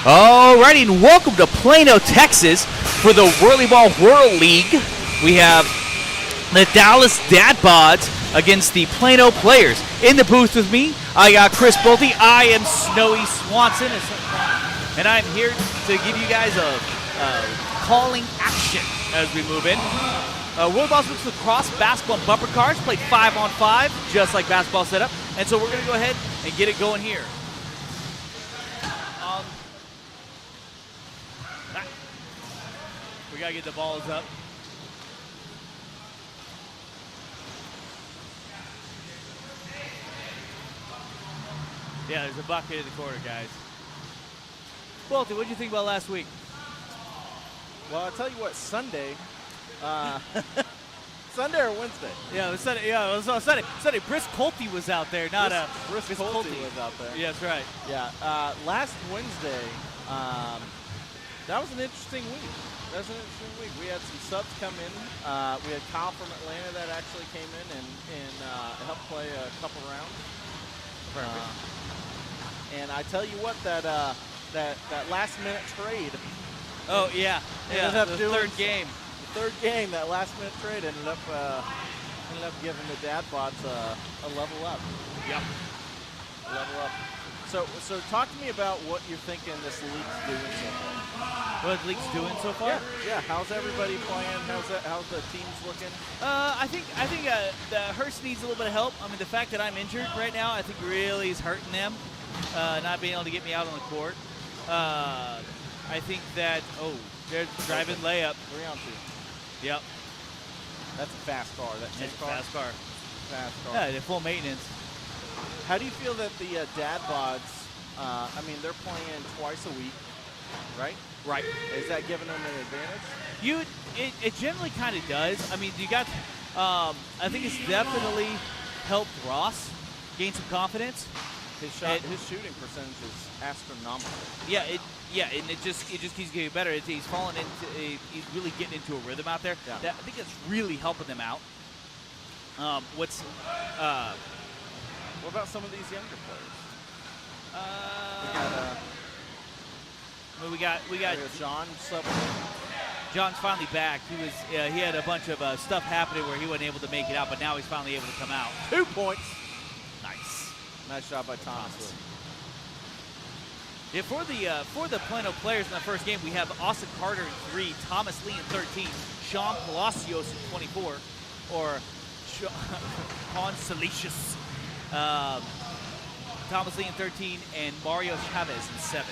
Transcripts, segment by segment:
Alrighty, and welcome to Plano, Texas for the Whirlyball World League. We have the Dallas Dad Bods against the Plano players. In the booth with me, I got Chris Bolte. I am Snowy Swanson, and I'm here to give you guys a calling action as we move in. Whirlyballs mixed with cross, basketball, and bumper cars, played 5-on-5, just like basketball setup. And so we're going to go ahead and get it going here. We got to get the balls up. Yeah, there's a bucket in the corner, guys. Bolte, what did you think about last week? Well, I'll tell you what, Sunday, Sunday or Wednesday? Yeah, it was Sunday. Yeah, it was Sunday. Sunday. Brisk Colte was out there, not Brisk Colte was out there. Yeah, that's right. Yeah, last Wednesday, that was an interesting week. We had some subs come in. We had Kyle from Atlanta that actually came in and helped play a couple rounds. And I tell you what, that last minute trade. Oh yeah, yeah. The third game. The third game, that last minute trade ended up giving the Dad Bods a level up. Yep. Level up. So talk to me about what you're thinking this league's doing so far. What the league's doing so far? Yeah. How's everybody playing? How's the teams looking? I think the Hurst needs a little bit of help. I mean, the fact that I'm injured right now, I think really is hurting them. Not being able to get me out on the court. I think that they're driving layup. 3-on-2. Yep. That's a fast car. Fast car. Fast car. Yeah, they're full maintenance. How do you feel that the Dad Bods, I mean, they're playing twice a week, right? Right. Is that giving them an advantage? It generally kind of does. I mean, you got, I think it's definitely helped Ross gain some confidence. His shooting percentage is astronomical. Yeah, and it just keeps getting better. He's falling into, he's really getting into a rhythm out there. Yeah. I think that's really helping them out. What about some of these younger players? We got John sub. John's finally back. He had a bunch of stuff happening where he wasn't able to make it out, but now he's finally able to come out. 2 points. Nice Job by Thomas. Yeah, for the Plano players in the first game, we have Austin Carter in 3, Thomas Lee in 13, Sean Palacios in 24, or Juan Salicious. Thomas Lee in 13, and Mario Chavez in 7.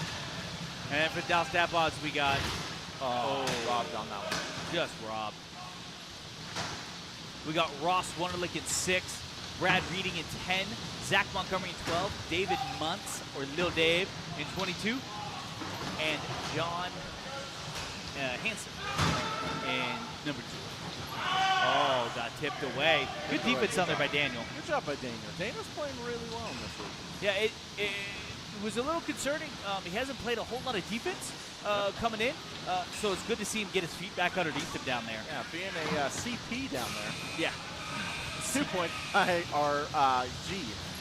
And for Dallas Dad Bods, we got robbed on that one. Just robbed. We got Ross Wunderlich in 6, Brad Reading in 10, Zach Montgomery in 12, David Muntz, or Lil Dave, in 22, and John Hansen in number 2. Oh, got tipped away. Good defense on there by Daniel. Good job by Daniel. Daniel's playing really well in this league. Yeah, it was a little concerning. He hasn't played a whole lot of defense coming in, so it's good to see him get his feet back underneath him down there. Yeah, being a CP down there. Yeah. 2 point by our G.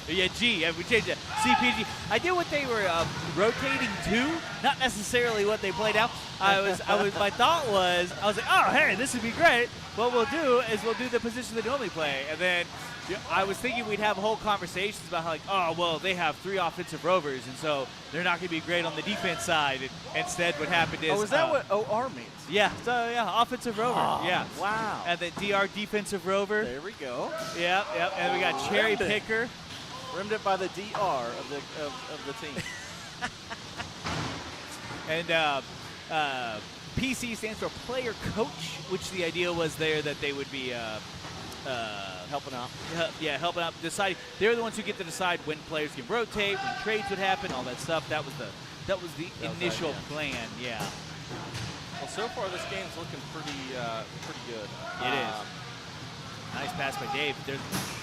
Yeah, G. We changed it. CPG. I did what they were rotating to, not necessarily what they played out. My thought was, I was like, oh, hey, this would be great. What we'll do is we'll do the position they normally play. And then I was thinking we'd have whole conversations about how, like, oh, well, they have 3 offensive rovers, and so they're not going to be great on the defense side. And instead, what happened is... Oh, is that what OR means? Yeah, so, yeah, offensive rover. Oh, yeah. Wow. And then DR defensive rover. There we go. Yep. And we got cherry picker. Rimmed it by the DR of the team. And PC stands for player coach, which the idea was there that they would be helping out. Helping out. Decide. They're the ones who get to decide when players can rotate, when trades would happen, all that stuff. That was the initial plan. Yeah. Well, so far this game's looking pretty good. It is. Nice pass by Dave.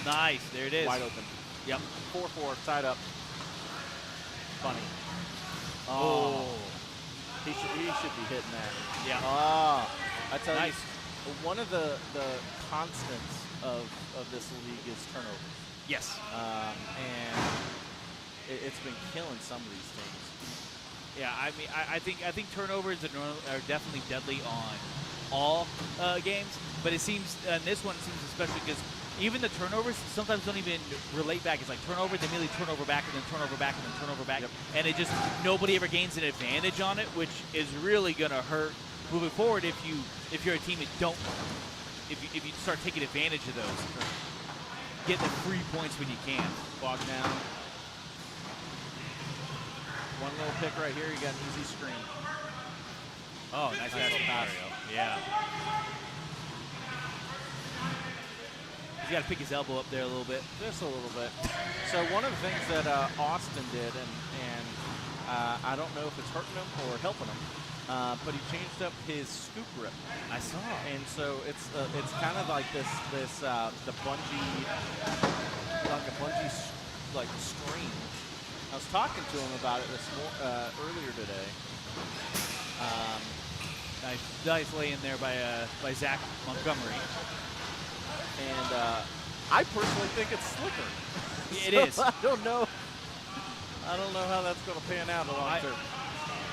Nice. There it is. Wide open. Yep. 4-4, tied up. Funny. Oh. He should be hitting that. Yeah. I tell nice. You, one of the constants of this league is turnovers. Yes. And it's been killing some of these teams. Yeah, I mean, I think turnovers are definitely deadly on all games, but it seems in this one it seems especially because even the turnovers sometimes don't even relate back. It's like turnover, they immediately turnover back, and then turnover back, and then turnover back, and it just nobody ever gains an advantage on it, which is really gonna hurt moving forward if you're a team that don't if you start taking advantage of those, get the free points when you can. Bog down. One little pick right here, you got an easy screen. Oh, nice pass. Yeah. He's got to pick his elbow up there a little bit. Just a little bit. So one of the things that Austin did, and I don't know if it's hurting him or helping him, but he changed up his scoop grip. I saw. And so it's kind of like the bungee, like a bungee like screen. I was talking to him about it earlier today. Nice lay in there by Zach Montgomery. And I personally think it's slicker. It is. I don't know how that's going to pan out long term.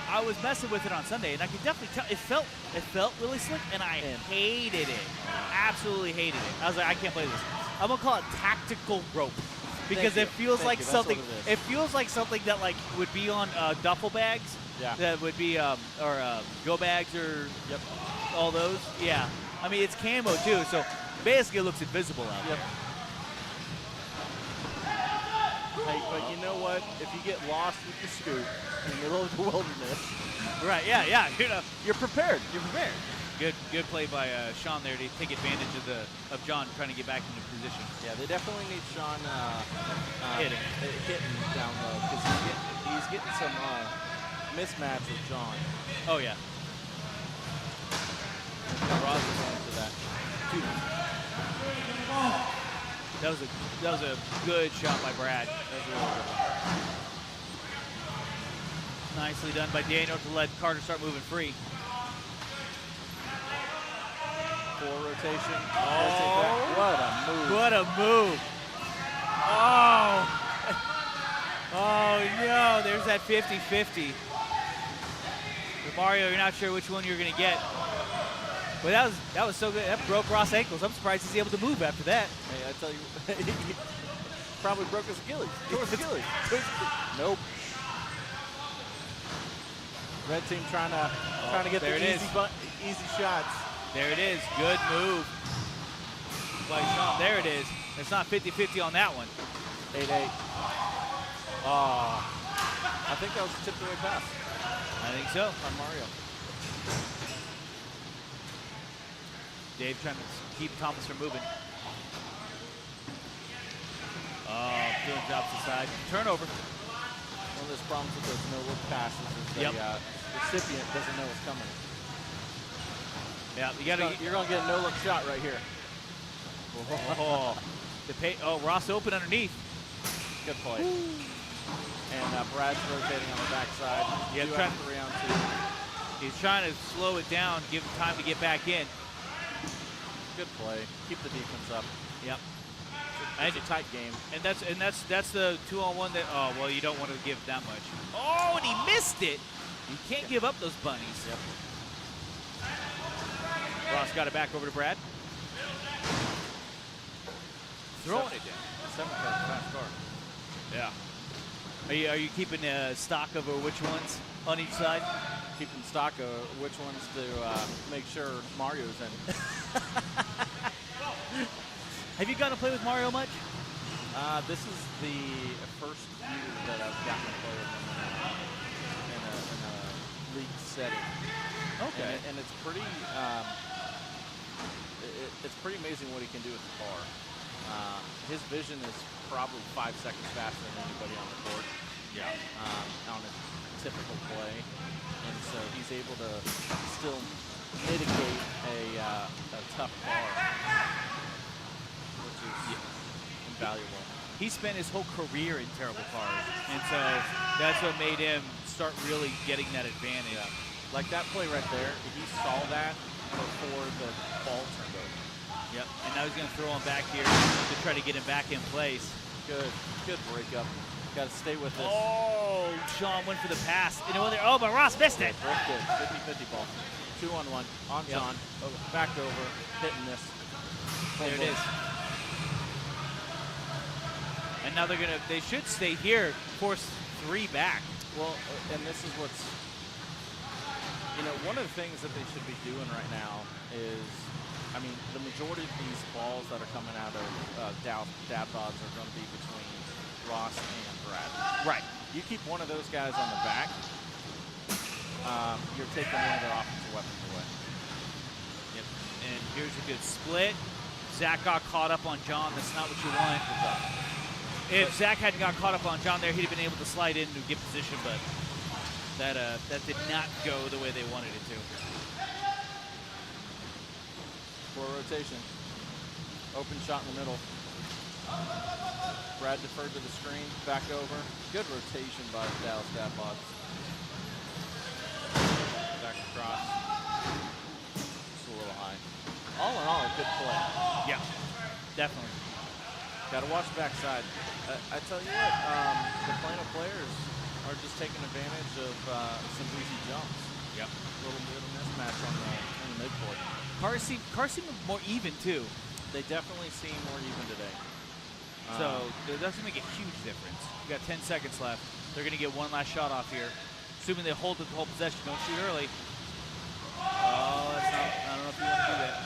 I was messing with it on Sunday, and I could definitely tell it felt really slick, and I hated it. Absolutely hated it. I was like, I can't play this. I'm gonna call it tactical rope because it feels like something. It feels like something that like would be on duffel bags. Yeah. That would be or go bags or all those. Yeah. I mean, it's camo too, so basically it looks invisible out there. Hey, but you know what? If you get lost with your scoop in the middle of the wilderness, right? Yeah. you're prepared. Good play by Sean there to take advantage of John trying to get back into position. Yeah, they definitely need Sean hitting down low because he's getting some mismatch with John. Oh yeah. Ross is into that. That was a good shot by Brad. That was really good. Nicely done by Daniel to let Carter start moving free. Full rotation. Oh, what a move. What a move. Oh. Oh, no. There's that 50-50. With Mario, you're not sure which one you're going to get. But that was so good. That broke Ross' ankles. I'm surprised he's able to move after that. Hey, I tell you, he probably broke his Achilles. Nope. Red team trying to get the easy shots. There it is. Good move by Sean. There it is. It's not 50-50 on that one. 8-8. Oh, I think that was a tipped away pass. I think so. On Mario. Dave trying to keep Thomas from moving. Oh, doing drops aside. Turnover. One of those problems with those no-look passes is the recipient doesn't know what's coming. Yeah, you're gonna get a no-look shot right here. Ross open underneath. Good play. And Brad's rotating on the backside. Yeah, 2 out of 3 on 2. He's trying to slow it down, give him time to get back in. Good play. Keep the defense up. Yep. It's a tight game. And that's the 2-on-1 that you don't want to give that much. Oh, and he missed it. You can't give up those bunnies. Yep. Ross got it back over to Brad. Throwing it down. 7-card fast car. Yeah. Are you keeping stock of which ones on each side? Keeping stock of which ones to make sure Mario's in. Have you gotten to play with Mario much? This is the first year that I've gotten to play with him in a league setting. Okay. And it's pretty it's pretty amazing what he can do with the car. His vision is probably 5 seconds faster than anybody on the court. Yeah. On a typical play. And so he's able to still mitigate a tough car, which is invaluable. He spent his whole career in terrible cars, and so that's what made him start really getting that advantage. Yeah. Like that play right there, he saw that before the ball turned over. Yep, and now he's going to throw him back here to try to get him back in place. Good breakup. Got to stay with this. Oh, John went for the pass. You know what? Oh, but Ross missed it. Very good. 50-50 ball. 2-on-1 on John. Back over. Hitting this. There it is. And now they should stay here, force 3 back. Well, and this is what's, one of the things that they should be doing right now is, the majority of these balls that are coming out of dad bods are going to be between Ross and Brad. Right. You keep one of those guys on the back, you're taking one of their offensive weapons away. Yep. And here's a good split. Zach got caught up on John. That's not what you want. If Zach hadn't got caught up on John there, he'd have been able to slide in to get position, but that did not go the way they wanted it to. For a rotation. Open shot in the middle. Brad deferred to the screen, back over. Good rotation by the Dallas Dad-Bods. Back across. Just a little high. All in all, a good play. Yeah, definitely. Got to watch the backside. I tell you what, the Plano players are just taking advantage of some easy jumps. Yep. Little bit of mismatch on the midcourt. Cars seem more even too. They definitely seem more even today. So it doesn't make a huge difference. You got 10 seconds left. They're going to get one last shot off here. Assuming they hold the whole possession. Don't shoot early. Oh, that's not, I don't know if you want to do that.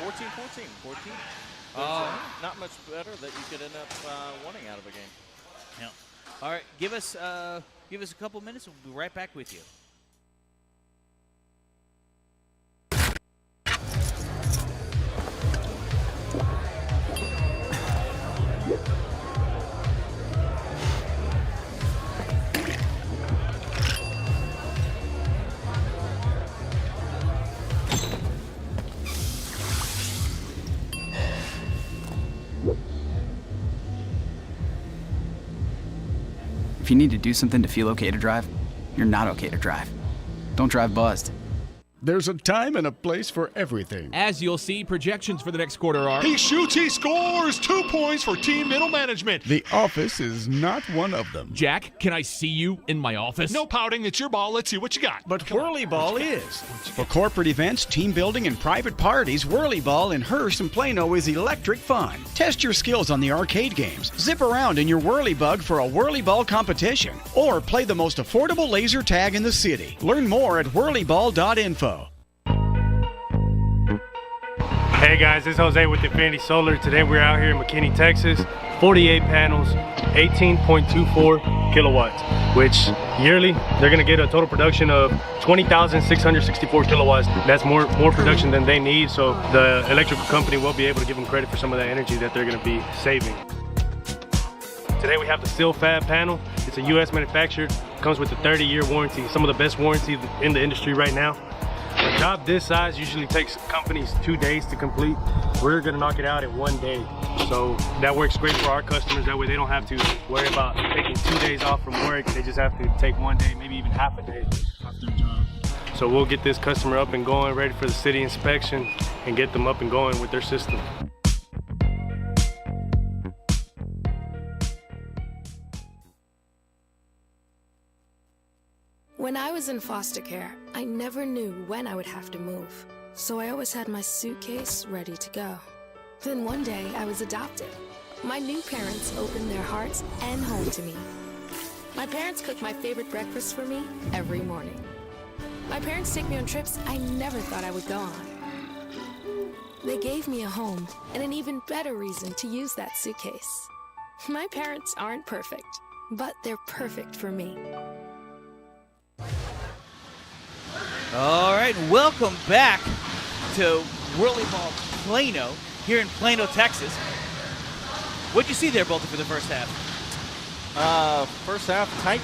14-14. 14. Not much better that you could end up winning out of a game. Yeah. All right, give us a couple minutes. We'll be right back with you. If you need to do something to feel okay to drive, you're not okay to drive. Don't drive buzzed. There's a time and a place for everything. As you'll see, projections for the next quarter are... He shoots, he scores! 2 points for team middle management. The office is not one of them. Jack, can I see you in my office? No pouting, it's your ball. Let's see what you got. But Whirly Ball is. For corporate events, team building, and private parties, Whirly Ball in Hearst and Plano is electric fun. Test your skills on the arcade games. Zip around in your Whirly Bug for a Whirly Ball competition. Or play the most affordable laser tag in the city. Learn more at whirlyball.info. Hey guys, this is Jose with Infinity Solar. Today we're out here in McKinney, Texas. 48 panels, 18.24 kilowatts, which yearly they're gonna get a total production of 20,664 kilowatts. That's more production than they need, so the electrical company will be able to give them credit for some of that energy that they're gonna be saving. Today we have the SIL-FAB panel. It's a US manufactured, comes with a 30-year warranty, some of the best warranty in the industry right now. A job this size usually takes companies 2 days to complete. We're gonna knock it out in 1 day. So that works great for our customers. That way they don't have to worry about taking 2 days off from work. They just have to take 1 day, maybe even half a day off their job. So we'll get this customer up and going, ready for the city inspection, and get them up and going with their system. When I was in foster care, I never knew when I would have to move, so I always had my suitcase ready to go. Then one day, I was adopted. My new parents opened their hearts and home to me. My parents cook my favorite breakfast for me every morning. My parents take me on trips I never thought I would go on. They gave me a home and an even better reason to use that suitcase. My parents aren't perfect, but they're perfect for me. All right, welcome back to Whirly Ball Plano here in Plano, Texas. What'd you see there, Bolton, for the first half? First half, tight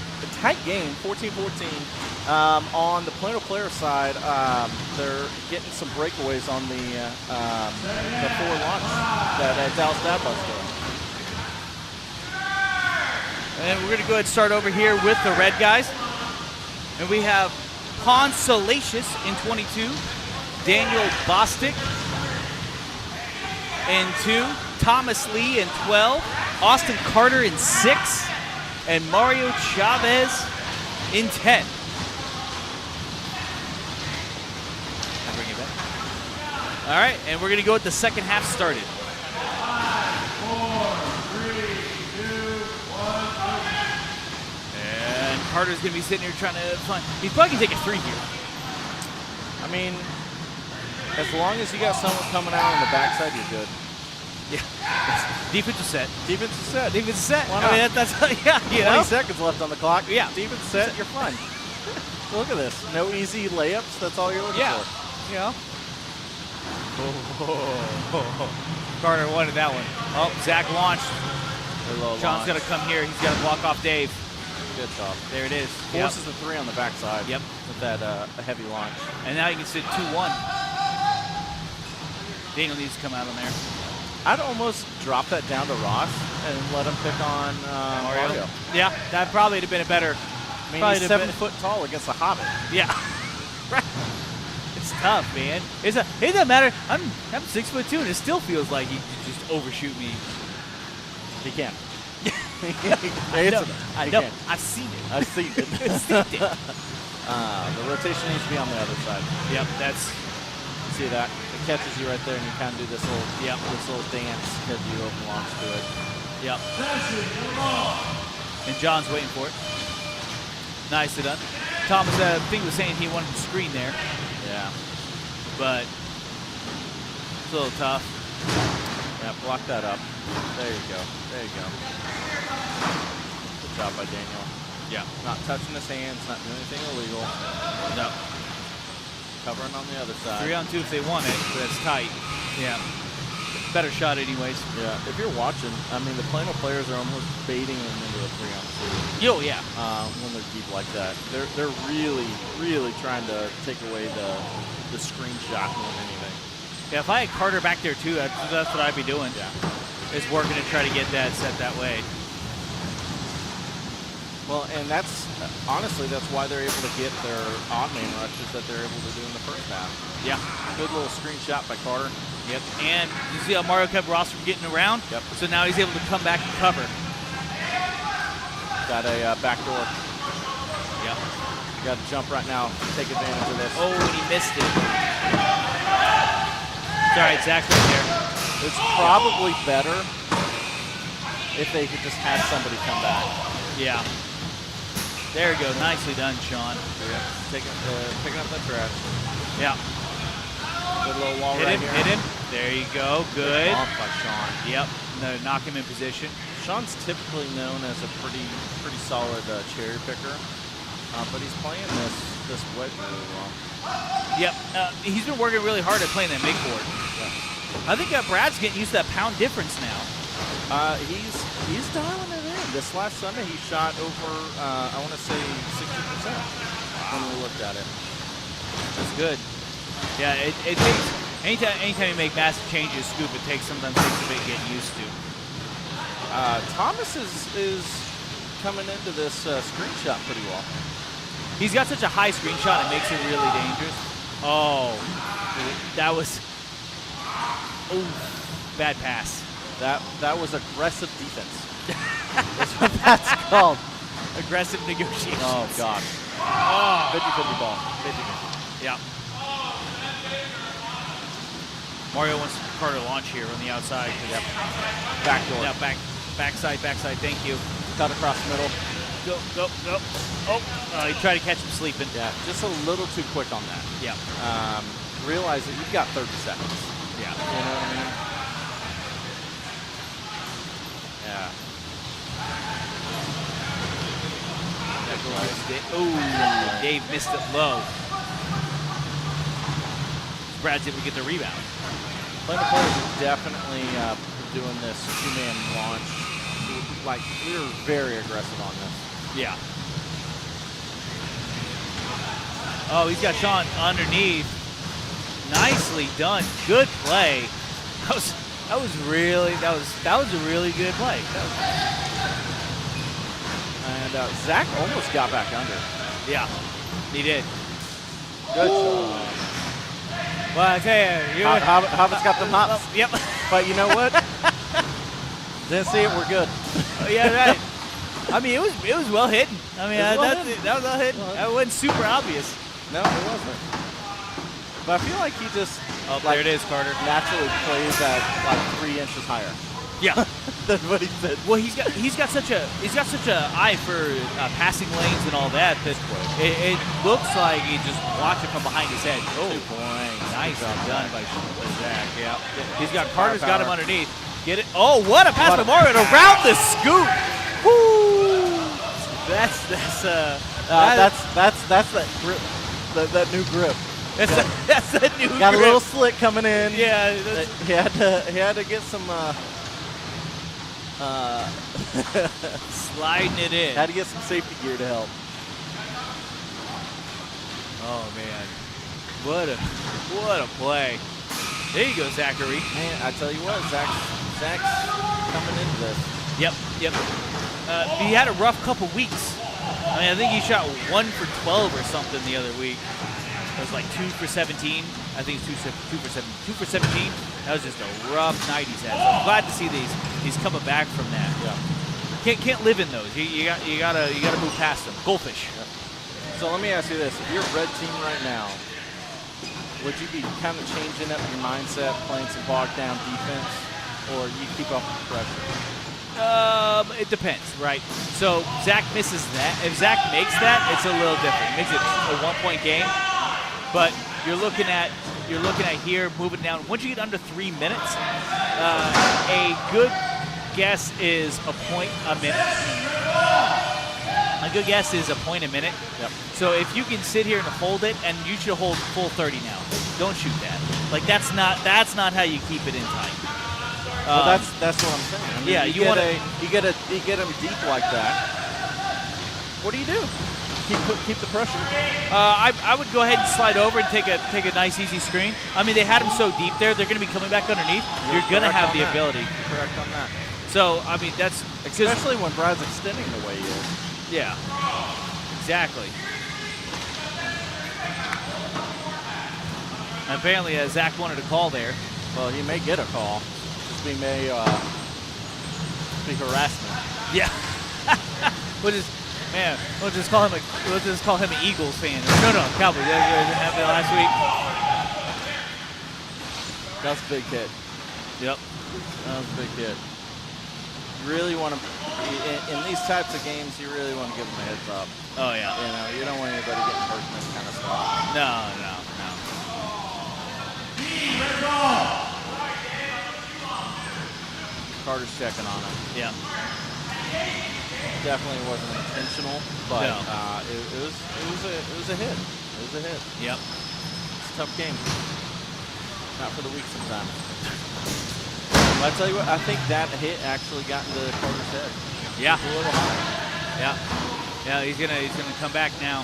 game, 14-14. On the Plano player side, they're getting some breakaways on the forward launch that Dallas Dad-Bods doing. And we're going to go ahead and start over here with the red guys. And we have Pon Salacious in 22, Daniel Bostic in 2, Thomas Lee in 12, Austin Carter in 6, and Mario Chavez in 10. I'll bring it back. All right, and we're going to go with the second half started. 4, 3, 2, 1, And Carter's going to be sitting here trying to find. He's probably going to take a 3 here. I mean, as long as you got someone coming out on the backside, you're good. Yeah. Defensive set. Defensive set. Defensive set. Why I not? mean, that's yeah, you 20 know. seconds left on the clock. Yeah. Defensive set, you're fine. Look at this. No easy layups. That's all you're looking for. You know. Carter wanted that one. Oh, Zach launched. Sean's going to come here. He's got to block off Dave. Good job. There it is. Forces the 3 on the backside. Yep. With that a heavy launch. And now you can sit 2-1. Daniel needs to come out on there. I'd almost drop that down to Ross and let him pick on Mario. Yeah, that probably would have been a better. I mean, he's 7 foot tall against a Hobbit. Yeah. It's tough, man. It doesn't matter. I'm 6'2", and it still feels like he could just overshoot me. He can. I know. I've seen it. I've seen it. The rotation needs to be on the other side. Yep, that's. See that? It catches you right there, and you kind of do this little, this little dance because you open launch to it. Yep. And John's waiting for it. Nicely done. Thomas, I think was saying he wanted to screen there. Yeah. But it's a little tough. Yeah, block that up. There you go. There you go. Good job by Daniel. Yeah. Not touching his hands, not doing anything illegal. No. Covering on the other side. 3-on-2 if they want it, but it's tight. Yeah. Better shot anyways. Yeah. If you're watching, I mean, the Plano players are almost baiting them into a 3-on-2. Yo, yeah. When they're deep like that. They're really, really trying to take away the screen shot more than anything. Yeah, if I had Carter back there too, that's what I'd be doing. Yeah. Is working to try to get that set that way. Well, and that's, honestly, that's why they're able to get their odd man rushes that they're able to do in the first half. Yeah. Good little screen shot by Carter. Yep. And you see how Mario kept Ross from getting around? Yep. So now he's able to come back and cover. Got a back door. Yep. Got to jump right now. Take advantage of this. Oh, and he missed it. All right, Zach right there. It's probably better if they could just have somebody come back. Yeah. There you go. Nicely done, Sean. Yeah. Picking up that trash. Yeah. Good little wall hit right him, here. Hit him. There you go. Good. Off by Sean. Yep. No, knock him in position. Sean's typically known as a pretty solid cherry picker, but he's playing this wedge really well. Yep. He's been working really hard at playing that make board. Yeah. I think Brad's getting used to that pound difference now. He's dialing it in. This last Sunday he shot over, I want to say 60% when we looked at it. That's good. Yeah, it takes anytime you make massive changes, Scoop, sometimes takes a bit to get used to. Thomas is coming into this screen shot pretty well. He's got such a high screen shot, it makes it really dangerous. Oh, that was bad pass. That was aggressive defense. That's what that's called. Aggressive negotiations. Oh, gosh. Oh. 50-50 ball. 50-50. Yeah. Mario wants Carter to launch here on the outside. Yep. Back door. Yeah, backside. Thank you. Cut across the middle. Go. Oh, he tried to catch him sleeping. Yeah, just a little too quick on that. Yeah. Realize that you've got 30 seconds. Yeah. You know what I mean? Yeah. Oh, Dave missed it low. Brad's able to get the rebound. Plano players are definitely doing this two-man launch. Like, we were very aggressive on this. Yeah. Oh, he's got Sean underneath. Nicely done. Good play. That was a really good play. And Zach almost got back under. Yeah, he did. Good job. Well, I tell you, Hobbit's got the hops. Yep. But you know what? Didn't see it. We're good. Yeah, right. I mean, it was well hidden. I mean, It was well that was well hidden. That wasn't super obvious. No, it wasn't. But I feel like he just There it is, Carter. naturally plays at like 3 inches higher. Yeah. That's what he said. Well, he's got such a eye for passing lanes and all that it looks like he just watched it from behind his head. Oh, 2 points. nice done by Zach. Yeah, he's got Firepower. Carter's got him underneath. Get it? Oh, what a pass to Mario around the scoop. Woo! That's that grip, that new grip. that's that new. Got grip. a little slick coming in. Yeah, He had to get some. sliding it in. Had to get some safety gear to help. Oh man, what a play! There you go, Zachary. Man, I tell you what, Zach's coming into this. Yep. He had a rough couple weeks. I mean, I think he shot 1 for 12 or something the other week. It was like 2 for 17. I think it's 2 for 17. That was just a rough night he's had. So I'm glad to see he's coming back from that. Yeah. Can't live in those. You gotta move past them. Goldfish. Yeah. So let me ask you this: if you're a red team right now, would you be kind of changing up your mindset, playing some bogged down defense, or you keep up with the pressure? It depends, right? So Zach misses that. If Zach makes that, it's a little different. Makes it a 1-point game. But you're looking at here moving down. Once you get under 3 minutes, a good guess is a point a minute. A good guess is a point a minute. Yep. So if you can sit here and hold it, and you should hold full 30 now. Don't shoot that. Like that's not how you keep it in tight. Well, that's what I'm saying. I mean, yeah, you get them deep like that. What do you do? Keep the pressure. I would go ahead and slide over and take a nice easy screen. I mean, they had him so deep there; they're going to be coming back underneath. You're going to have the ability. Correct on that. So I mean, that's especially when Brad's extending the way he is. Yeah, exactly. And apparently, Zach wanted a call there. Well, he may get a call. Just may be harassment. Yeah. We'll just call him an Eagles fan. No, Cowboys. That happened last week. That's a big hit. Yep. That was a big hit. You really want to, in these types of games, you really want to give them a heads up. Oh yeah. You don't want anybody getting hurt in this kind of stuff. No. Carter's checking on him. Yeah. Definitely wasn't intentional, but No. it was a hit. It was a hit. Yep. It's a tough game. Not for the weak sometimes. But I tell you what, I think that hit actually got into Carter's head. Yeah. It was a little high. Yeah. He's gonna come back now.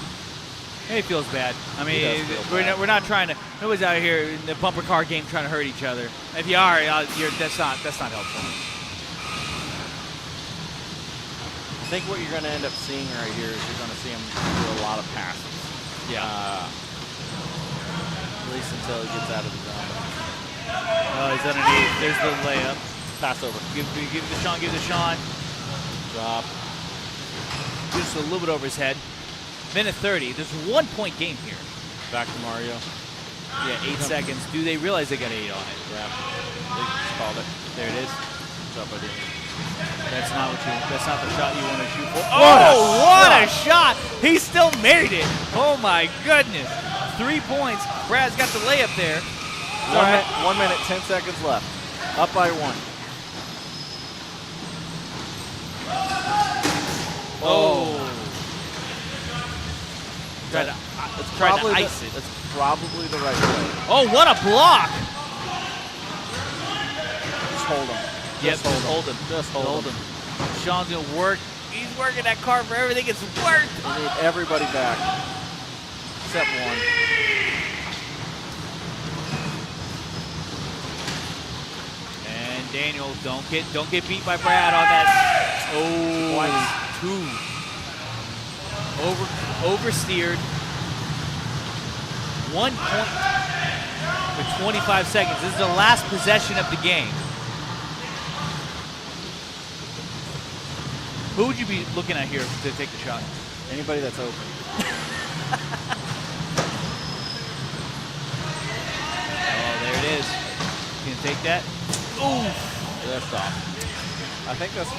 He feels bad. I mean, bad. we're not trying to. Nobody's out here in the bumper car game trying to hurt each other. If you are, that's not helpful. I think what you're going to end up seeing right here is you're going to see him do a lot of passes. Yeah. At least until he gets out of the zone. Oh, he's underneath. There's the layup. Pass over. Give it to Sean. Give it to Sean. Drop. Just a little bit over his head. Minute 30. There's a 1-point game here. Back to Mario. Yeah, 8 seconds. Do they realize they got 8 on it? Yeah. They just called it. There it is. What's up, buddy? That's not the shot you want to shoot for. Oh, what a shot! He still made it. Oh my goodness. 3 points. Brad's got the layup there. 1 minute, 10 seconds left. Up by 1. Oh. Try to ice it. That's probably the right play. Oh, what a block! Just hold him. Yep, just hold him. Just hold him. Sean's going to work. He's working that car for everything it's worth. We need everybody back. Except one. And Daniel, don't get beat by Brad on that. Oh, 2. Oversteered. 1 point for 25 seconds. This is the last possession of the game. Who would you be looking at here to take the shot? Anybody that's open. Oh, there it is. Can you take that? Ooh. That's off. I think that's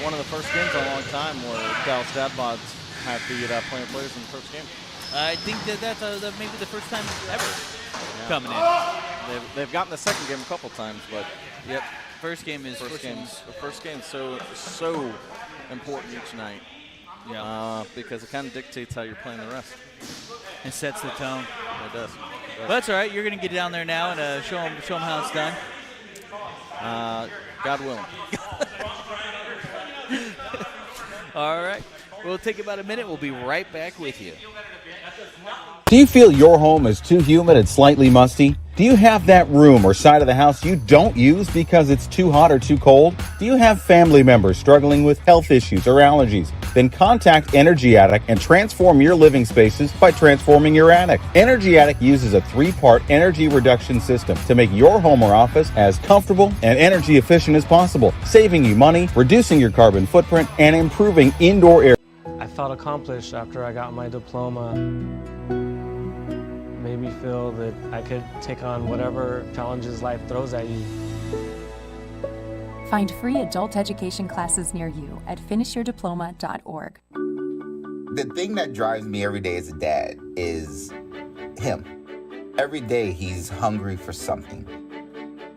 one of the first games in a long time where Dallas Dadbods have beat Plano players in the first game. I think that's maybe the first time ever coming in. They've gotten the second game a couple times, but yep. First game is the first game so important each night. Yeah. Because it kind of dictates how you're playing the rest. It sets the tone. It does. But that's all right. You're going to get down there now and show them how it's done. God willing. All right. We'll take about a minute. We'll be right back with you. Do you feel your home is too humid and slightly musty? Do you have that room or side of the house you don't use because it's too hot or too cold? Do you have family members struggling with health issues or allergies? Then contact Energy Attic and transform your living spaces by transforming your attic. Energy Attic uses a 3-part energy reduction system to make your home or office as comfortable and energy efficient as possible, saving you money, reducing your carbon footprint, and improving indoor air. I felt accomplished after I got my diploma. Made me feel that I could take on whatever challenges life throws at you. Find free adult education classes near you at finishyourdiploma.org. The thing that drives me every day as a dad is him. Every day he's hungry for something.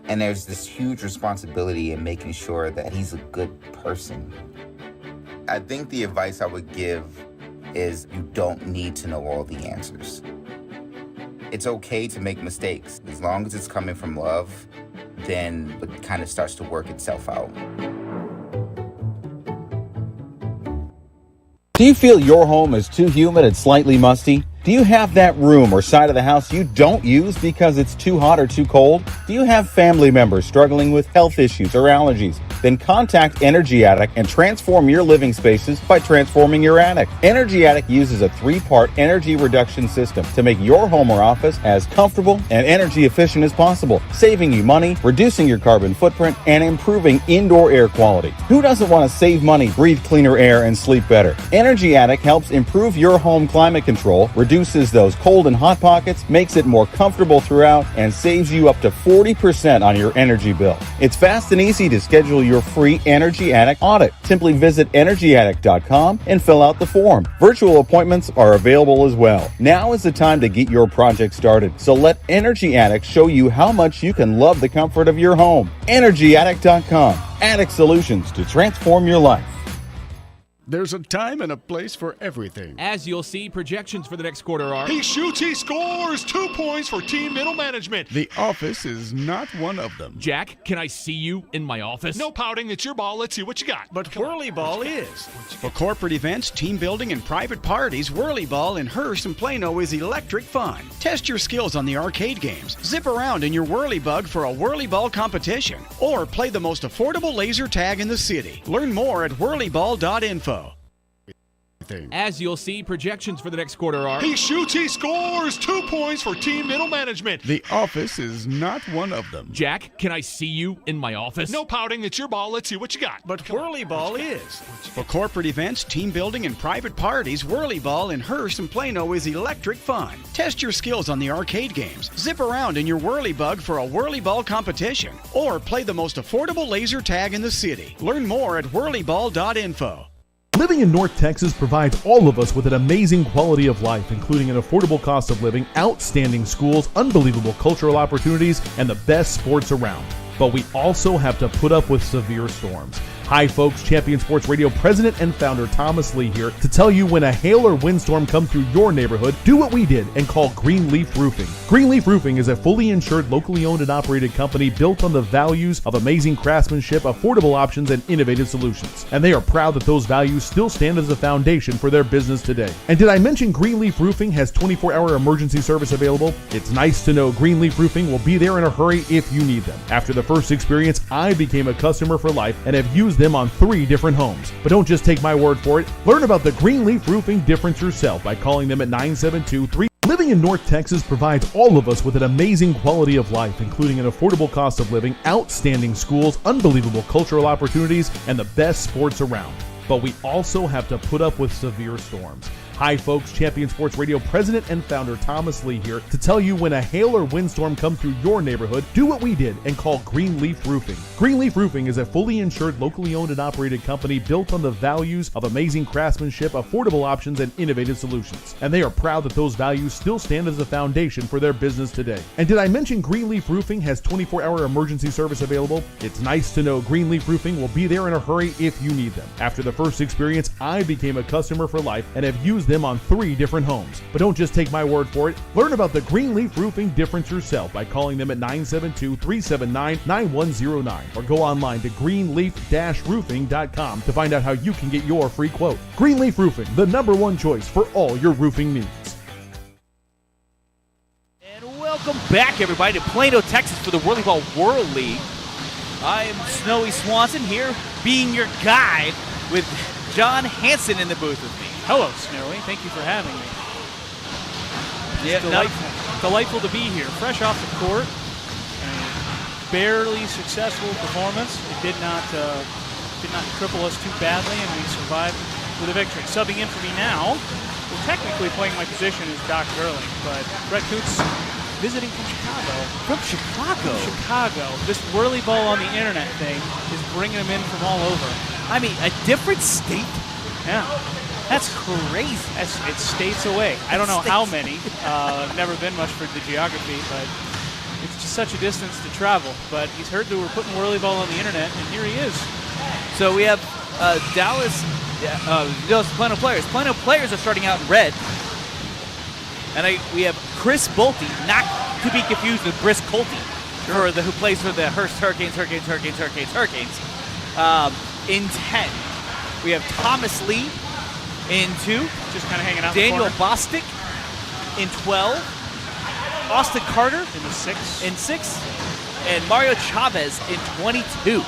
And there's this huge responsibility in making sure that he's a good person. I think the advice I would give is you don't need to know all the answers. It's okay to make mistakes. As long as it's coming from love, then it kind of starts to work itself out. Do you feel your home is too humid and slightly musty? Do you have that room or side of the house you don't use because it's too hot or too cold? Do you have family members struggling with health issues or allergies? Then contact Energy Attic and transform your living spaces by transforming your attic. Energy Attic uses a 3-part energy reduction system to make your home or office as comfortable and energy efficient as possible, saving you money, reducing your carbon footprint, and improving indoor air quality. Who doesn't want to save money, breathe cleaner air, and sleep better? Energy Attic helps improve your home climate control, reduces those cold and hot pockets, makes it more comfortable throughout, and saves you up to 40% on your energy bill. It's fast and easy to schedule your free Energy Attic audit. Simply visit energyattic.com and fill out the form. Virtual appointments are available as well. Now is the time to get your project started. So let Energy Attic show you how much you can love the comfort of your home. energyattic.com. Attic solutions to transform your life. There's a time and a place for everything. As you'll see, projections for the next quarter are... He shoots, he scores! 2 points for team middle management. The office is not one of them. Jack, can I see you in my office? No pouting, it's your ball. Let's see what you got. But Whirly Ball is. For corporate events, team building, and private parties, Whirly Ball in Hearst and Plano is electric fun. Test your skills on the arcade games. Zip around in your Whirly Bug for a Whirly Ball competition. Or play the most affordable laser tag in the city. Learn more at whirlyball.info. As you'll see, projections for the next quarter are... He shoots, he scores! 2 points for team middle management. The office is not one of them. Jack, can I see you in my office? No pouting, it's your ball. Let's see what you got. But Whirly Ball is. For corporate events, team building, and private parties, Whirly Ball in Hearst and Plano is electric fun. Test your skills on the arcade games. Zip around in your Whirly Bug for a Whirly Ball competition. Or play the most affordable laser tag in the city. Learn more at whirlyball.info. Living in North Texas provides all of us with an amazing quality of life, including an affordable cost of living, outstanding schools, unbelievable cultural opportunities, and the best sports around. But we also have to put up with severe storms. Hi folks, Champion Sports Radio President and Founder Thomas Lee here to tell you when a hail or windstorm comes through your neighborhood, do what we did and call Greenleaf Roofing. Greenleaf Roofing is a fully insured, locally owned and operated company built on the values of amazing craftsmanship, affordable options, and innovative solutions. And they are proud that those values still stand as a foundation for their business today. And did I mention Greenleaf Roofing has 24-hour emergency service available? It's nice to know Greenleaf Roofing will be there in a hurry if you need them. After the first experience, I became a customer for life and have used them on 3 different homes. But don't just take my word for it. Learn about the Greenleaf Roofing difference yourself by calling them at 972-3... Living in North Texas provides all of us with an amazing quality of life, including an affordable cost of living, outstanding schools, unbelievable cultural opportunities, and the best sports around. But we also have to put up with severe storms. Hi folks, Champion Sports Radio President and Founder Thomas Lee here to tell you when a hail or windstorm comes through your neighborhood, do what we did and call Greenleaf Roofing. Greenleaf Roofing is a fully insured, locally owned and operated company built on the values of amazing craftsmanship, affordable options, and innovative solutions. And they are proud that those values still stand as a foundation for their business today. And did I mention Greenleaf Roofing has 24-hour emergency service available? It's nice to know Greenleaf Roofing will be there in a hurry if you need them. After the first experience, I became a customer for life and have used them on 3 different homes. But don't just take my word for it. Learn about the Greenleaf Roofing difference yourself by calling them at 972-379-9109 or go online to greenleaf-roofing.com to find out how you can get your free quote. Greenleaf Roofing, the #1 choice for all your roofing needs. And welcome back, everybody, to Plano, Texas for the Whirly Ball World League. I am Snowy Swanson here, being your guide with John Hansen in the booth with me. Hello, Snowy. Thank you for having me. It's delightful to be here. Fresh off the court, barely successful performance. It did not cripple us too badly, and we survived with a victory. Subbing in for me now, well, technically playing my position is Doc Gerling, but Brett Coots visiting from Chicago. From Chicago? From Chicago. This whirly ball on the internet thing is bringing him in from all over. I mean, a different state? Yeah. That's crazy. It's states away. I don't know how many. Never been much for the geography, but it's just such a distance to travel. But he's heard that we're putting whirly ball on the internet, and here he is. So we have Dallas Plano players. Plano players are starting out in red. And we have Chris Bolte, not to be confused with Briss Colte, who plays for the Hearst Hurricanes. In 10, we have Thomas Lee in 2. Just kind of hanging out Daniel in the corner. Bostic in 12. Austin Carter in the 6. And Mario Chavez in 22.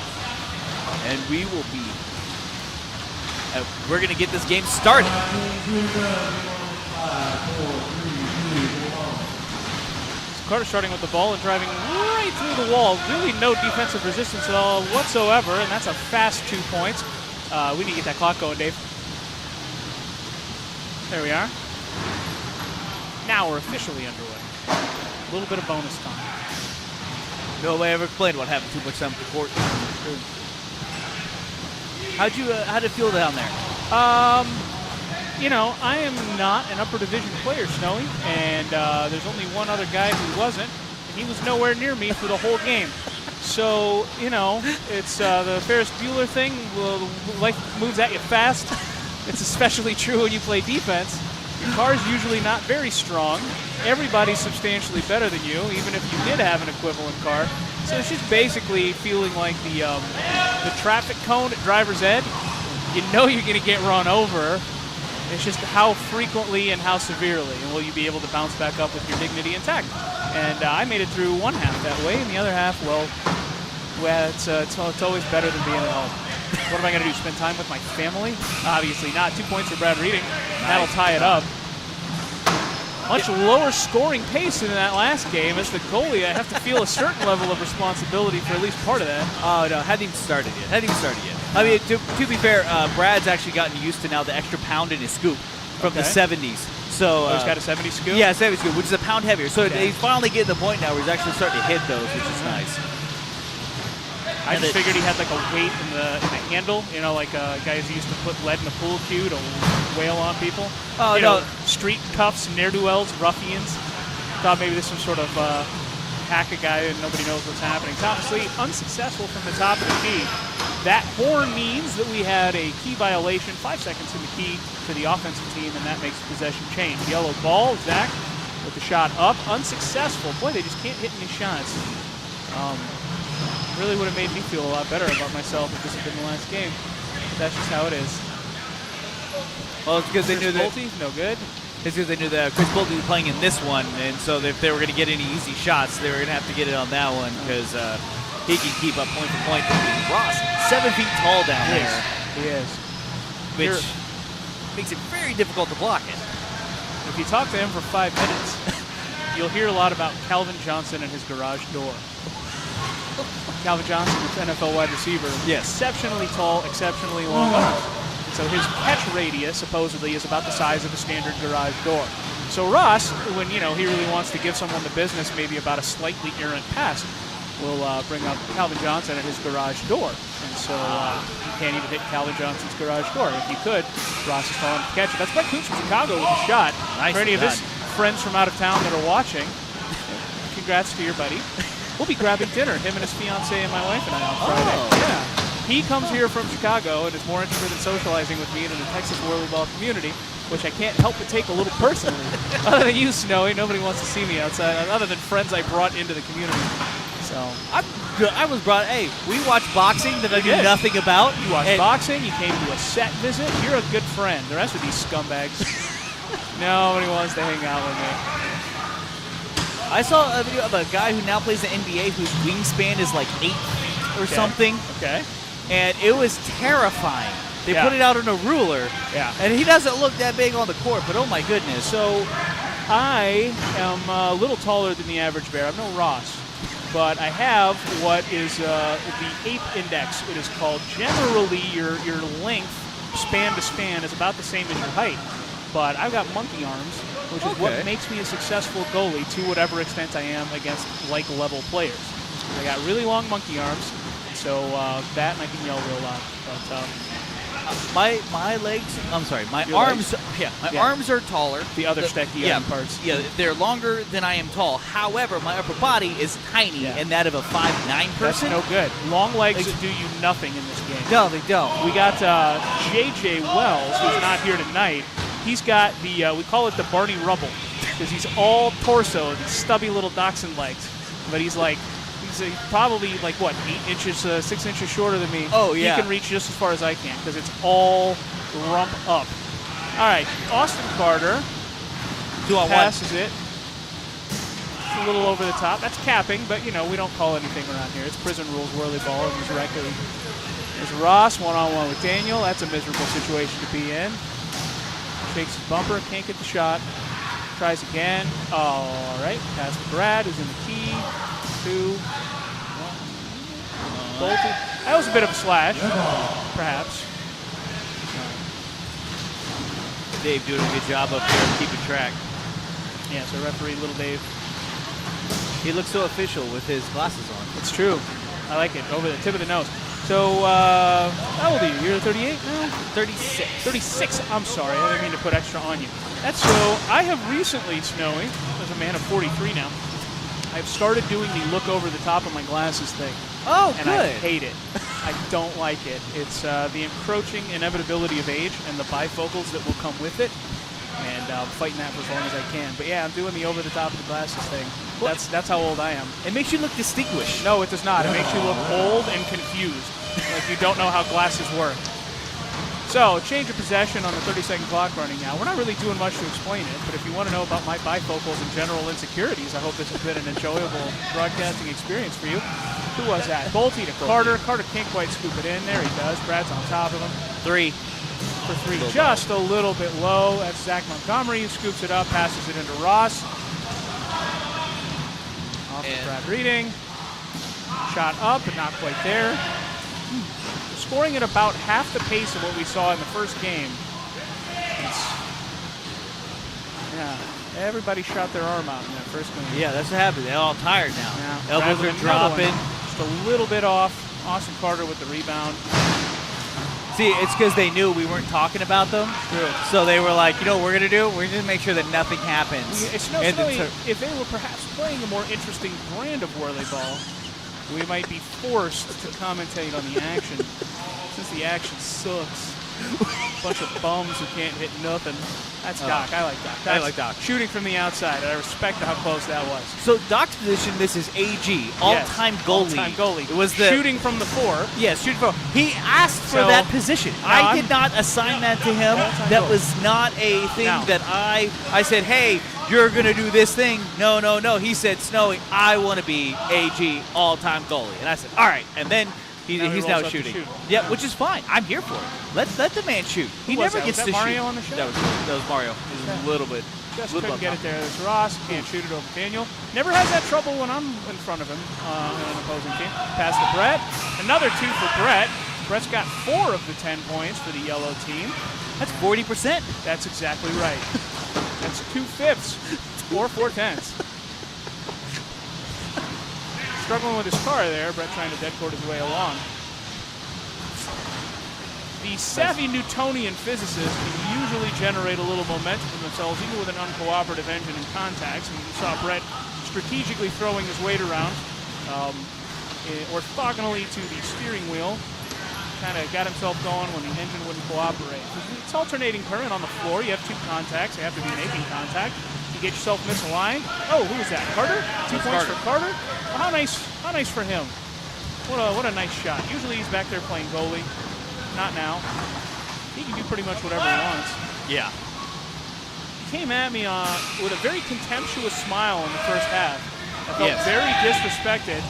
And we will be... we're going to get this game started. Carter starting with the ball and driving right through the wall. Really no defensive resistance at all whatsoever, and that's a fast 2 points. We need to get that clock going, Dave. There we are. Now we're officially underway. A little bit of bonus time. Nobody ever complained about having too much time to court. How'd it feel down there? You know, I am not an upper division player, Snowy, and there's only one other guy who wasn't, and he was nowhere near me for the whole game. So, you know, it's the Ferris Bueller thing. Life moves at you fast. It's especially true when you play defense. Your car's usually not very strong. Everybody's substantially better than you, even if you did have an equivalent car. So it's just basically feeling like the traffic cone at driver's ed. You know you're going to get run over. It's just how frequently and how severely, and will you be able to bounce back up with your dignity intact? And I made it through one half that way, and the other half, well, it's always better than being at home. What am I going to do, spend time with my family? Obviously not. 2 points for Brad Reading. That'll tie it up. Much lower scoring pace than that last game. As the goalie, I have to feel a certain level of responsibility for at least part of that. Oh, no, hadn't even started yet. I mean, to be fair, Brad's actually gotten used to now the extra pound in his scoop from the 70s. So he's got a 70 scoop? Yeah, 70 scoop, which is a pound heavier. So he's finally getting the point now where he's actually starting to hit those, which is nice. I just figured he had like a weight in the handle, you know, like guys used to put lead in the pool cue to wail on people. Oh, you no. know, street cuffs, ne'er-do-wells, ruffians. Thought maybe this was some sort of hack a guy and nobody knows what's happening. Thomas Lee unsuccessful from the top of the key. That horn means that we had a key violation, 5 seconds in the key to the offensive team, and that makes possession change. Yellow ball, Zach with the shot up, unsuccessful. Boy, they just can't hit any shots. Really would have made me feel a lot better about myself if this had been the last game. But that's just how it is. Well, it's because they knew that. No good. It's because they knew that Chris Bolte was playing in this one, and so if they were going to get any easy shots, they were going to have to get it on that one because he can keep up point for point. Ross, 7 feet tall down there. He is. Which makes it very difficult to block it. If you talk to him for 5 minutes, you'll hear a lot about Calvin Johnson and his garage door. Calvin Johnson is NFL wide receiver. Yes. Exceptionally tall, exceptionally long arms. So his catch radius supposedly is about the size of a standard garage door. So Ross, when he really wants to give someone the business, maybe about a slightly errant pass, will bring up Calvin Johnson at his garage door. And so you can't even hit Calvin Johnson's garage door. If you could, Ross is tall enough to catch it. That's Brett Coots from Chicago with a shot. Nice. For any of his friends from out of town that are watching, congrats to your buddy. We'll be grabbing dinner, him and his fiancée and my wife and I on Friday. Oh. Yeah. He comes here from Chicago and is more interested in socializing with me and in the Texas Whirly Ball community, which I can't help but take a little personally. Other than you, Snowy, nobody wants to see me outside, other than friends I brought into the community. So I was brought. Hey, we watched boxing that I knew nothing about. You watched boxing. You came to a set visit. You're a good friend. The rest of these scumbags, nobody wants to hang out with me. I saw a video of a guy who now plays the NBA whose wingspan is like 8 feet or something. Okay. And it was terrifying. They put it out on a ruler. Yeah. And he doesn't look that big on the court, but oh my goodness. So I am a little taller than the average bear. I'm no Ross. But I have what is the ape index, it is called. Generally, your length, span to span, is about the same as your height. But I've got monkey arms, which is what makes me a successful goalie to whatever extent I am against like-level players. I got really long monkey arms, so that and I can yell real loud. But my legs, I'm sorry, my arms, arms are taller. The other stecky parts. Yeah, they're longer than I am tall. However, my upper body is tiny and that of a 5'9" person. That's no good. Long legs do you nothing in this game. No, they don't. We got J.J. Wells, who's not here tonight. He's got the, we call it the Barney Rubble, because he's all torso, these stubby little dachshund legs. But he's probably like, 8 inches, 6 inches shorter than me. Oh, yeah. He can reach just as far as I can, because it's all rump up. All right, Austin Carter 2-on-1. passes it. It's a little over the top. That's capping, but, we don't call anything around here. It's prison rules, whirly ball, and directly. There's Ross, one-on-one with Daniel. That's a miserable situation to be in. Shakes his bumper, can't get the shot. Tries again. All right, pass to Brad, who's in the key. 2, 1. Bolted. That was a bit of a slash, perhaps. Dave doing a good job up there keeping track. Yeah, so referee Little Dave. He looks so official with his glasses on. It's true. I like it. Over the tip of the nose. So, how old are you? You're 38 now? 36. 36. I'm sorry. I didn't mean to put extra on you. That's so. I have recently, Snowy, as a man of 43 now, I've started doing the look over the top of my glasses thing. Oh, and good. I hate it. I don't like it. It's the encroaching inevitability of age and the bifocals that will come with it. And I'm fighting that for as long as I can. But yeah, I'm doing the over the top of the glasses thing. That's how old I am. It makes you look distinguished. No, it does not. It makes you look old and confused. Like you don't know how glasses work. So, change of possession on the 30-second clock running now. We're not really doing much to explain it, but if you want to know about my bifocals and general insecurities, I hope this has been an enjoyable broadcasting experience for you. Who was that? Bolte to Carter. Carter can't quite scoop it in. There he does. Brad's on top of him. 3. For 3. Just a little bit low. That's Zach Montgomery who scoops it up, passes it into Ross. Off to Brad Reading. Shot up, but not quite there. Scoring at about half the pace of what we saw in the first game. Everybody shot their arm out in that first game. Yeah, that's what happened. They're all tired now. Yeah. Elbows are dropping. Just a little bit off. Austin Carter with the rebound. See, it's because they knew we weren't talking about them. True. So they were like, you know what we're going to do? We're going to make sure that nothing happens. If they were perhaps playing a more interesting brand of whirly ball, we might be forced to commentate on the action, since the action sucks. Bunch of bums who can't hit nothing. That's Doc. I like Doc. I like Doc. Shooting from the outside, and I respect how close that was. So Doc's position, this is AG, all-time goalie. All-time goalie. It was the shooting from the 4. Yes, shooting from. He asked for that position. I did not assign that to him. That was not a thing that I said, hey, you're going to do this thing. No. He said, Snowy, I want to be AG, all-time goalie. And I said, all right. And then he's now shooting. Yeah, which is fine. I'm here for it. Let the man shoot. He never gets to shoot. Mario on the show? That was Mario. He was a little bit Just couldn't get it there. There's Ross. Can't shoot it over Daniel. Never has that trouble when I'm in front of him in an opposing team. Pass to Brett. Another 2 for Brett. Brett's got 4 of the 10 points for the yellow team. That's 40%. That's exactly right. That's 2/5 or 4/10. Struggling with his car there. Brett trying to dead court his way along. The savvy Newtonian physicists can usually generate a little momentum for themselves, even with an uncooperative engine in contacts. And you saw Brett strategically throwing his weight around, orthogonally to the steering wheel. Kind of got himself going when the engine wouldn't cooperate. It's alternating current on the floor. You have 2 contacts. You have to be making contact. You get yourself misaligned. Oh, who was that? Carter? 2 points for Carter. Well, how nice for him. What a nice shot. Usually he's back there playing goalie. Not now. He can do pretty much whatever he wants. Yeah. He came at me with a very contemptuous smile in the first half. I felt very disrespected.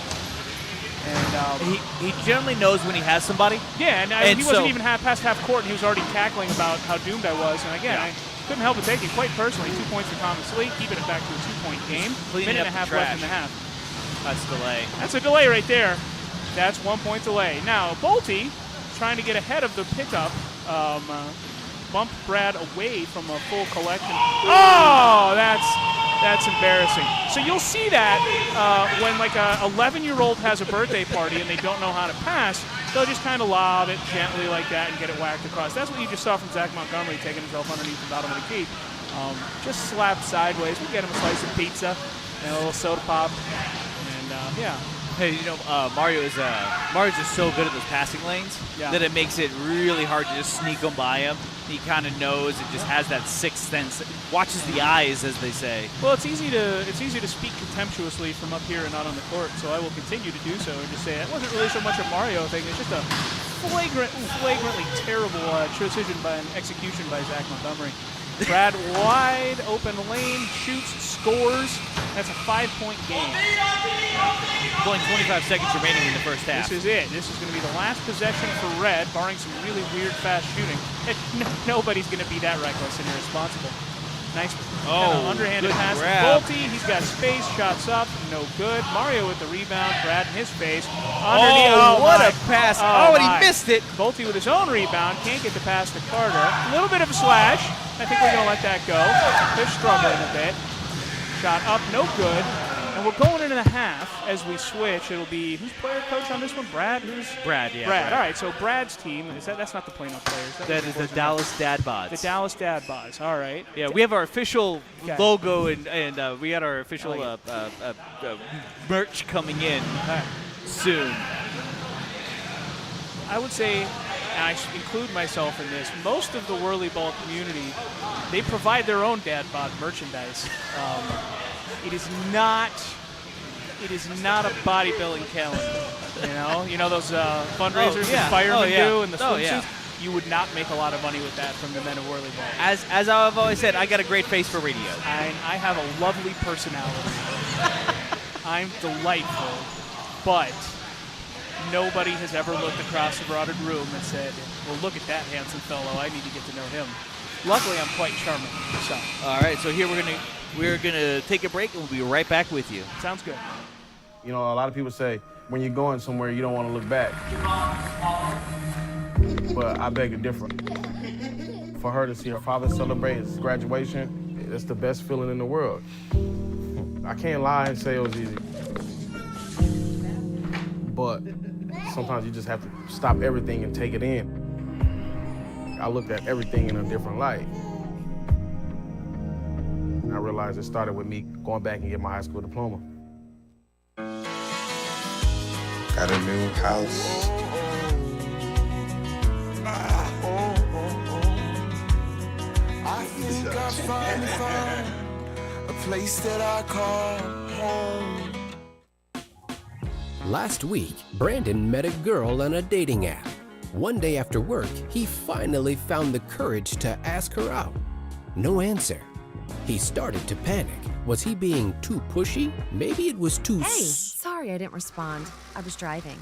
And he generally knows when he has somebody. Yeah, and he wasn't even past half court, and he was already cackling about how doomed I was. And again, I couldn't help but take it quite personally. 2 points for Thomas Lee, keeping it back to a 2-point game. Minute and a half left in the half. That's a delay. That's a delay right there. That's 1 point delay. Now, Bolte trying to get ahead of the pickup, bump Brad away from a full collection. Oh, that's embarrassing. So you'll see that when like a 11-year-old has a birthday party and they don't know how to pass, they'll just kind of lob it gently like that and get it whacked across. That's what you just saw from Zach Montgomery taking himself underneath the bottom of the key. Just slapped sideways. We'll get him a slice of pizza and a little soda pop. And yeah. Hey, Mario's just so good at those passing lanes that it makes it really hard to just sneak them by him. He kind of knows and just has that sixth sense. Watches the eyes, as they say. Well, it's easy to speak contemptuously from up here and not on the court, so I will continue to do so and just say it wasn't really so much a Mario thing. It's just a flagrantly terrible decision by an execution by Zach Montgomery. Brad wide open lane, shoots, scores. That's a 5-point game. Only 25 seconds remaining in the first half. This is it. This is going to be the last possession for Red, barring some really weird fast shooting. Nobody's going to be that reckless and irresponsible. Nice underhanded pass to Bolte. He's got space, shots up, no good. Mario with the rebound, Brad in his face. What a pass. And he missed it. Bolte with his own rebound, can't get the pass to Carter. A little bit of a slash. I think we're going to let that go. They're struggling a bit. Shot up, no good. And we're going into the half as we switch. It'll be, who's player coach on this one? Brad? Brad, yeah. Brad. All right, so Brad's team, that's not the Plano players. That is the Dallas Dad Bods. The Dallas Dad Bods, all right. Yeah, we have our official logo and we got our official merch coming in soon. I would say, and I include myself in this, most of the whirly ball community, they provide their own Dad Bod merchandise. It is not a bodybuilding calendar. You know those fundraisers that firemen do and the swimsuits. You would not make a lot of money with that from the men of whirly ball. As I've always said, I got a great face for radio. I have a lovely personality. I'm delightful, but nobody has ever looked across the broader room and said, "Well, look at that handsome fellow. I need to get to know him." Luckily, I'm quite charming. So. All right, so here we're gonna take a break and we'll be right back with you. Sounds good. A lot of people say when you're going somewhere, you don't want to look back. But I beg to differ. For her to see her father celebrate his graduation, that's the best feeling in the world. I can't lie and say it was easy. But sometimes you just have to stop everything and take it in. I looked at everything in a different light. I realized it started with me going back and getting my high school diploma. Got a new house. I think I finally found a place that I call home. Last week, Brandon met a girl on a dating app. One day after work, he finally found the courage to ask her out. No answer. He started to panic. Was he being too pushy? Maybe it was too... Hey, sorry I didn't respond. I was driving.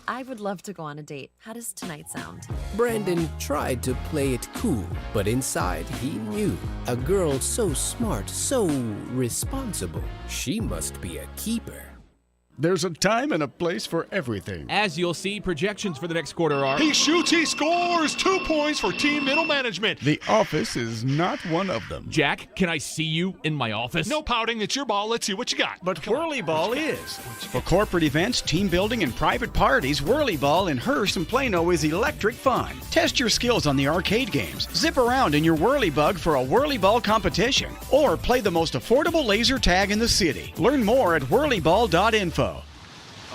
I would love to go on a date. How does tonight sound? Brandon tried to play it cool, but inside he knew a girl so smart, so responsible, she must be a keeper. There's a time and a place for everything. As you'll see, projections for the next quarter are... He shoots, he scores. 2 points for team middle management. The office is not one of them. Jack, can I see you in my office? No pouting, it's your ball. Let's see what you got. But Whirly Ball is. For corporate events, team building, and private parties, Whirly Ball in Hearst and Plano is electric fun. Test your skills on the arcade games. Zip around in your Whirly Bug for a Whirly Ball competition. Or play the most affordable laser tag in the city. Learn more at whirlyball.info.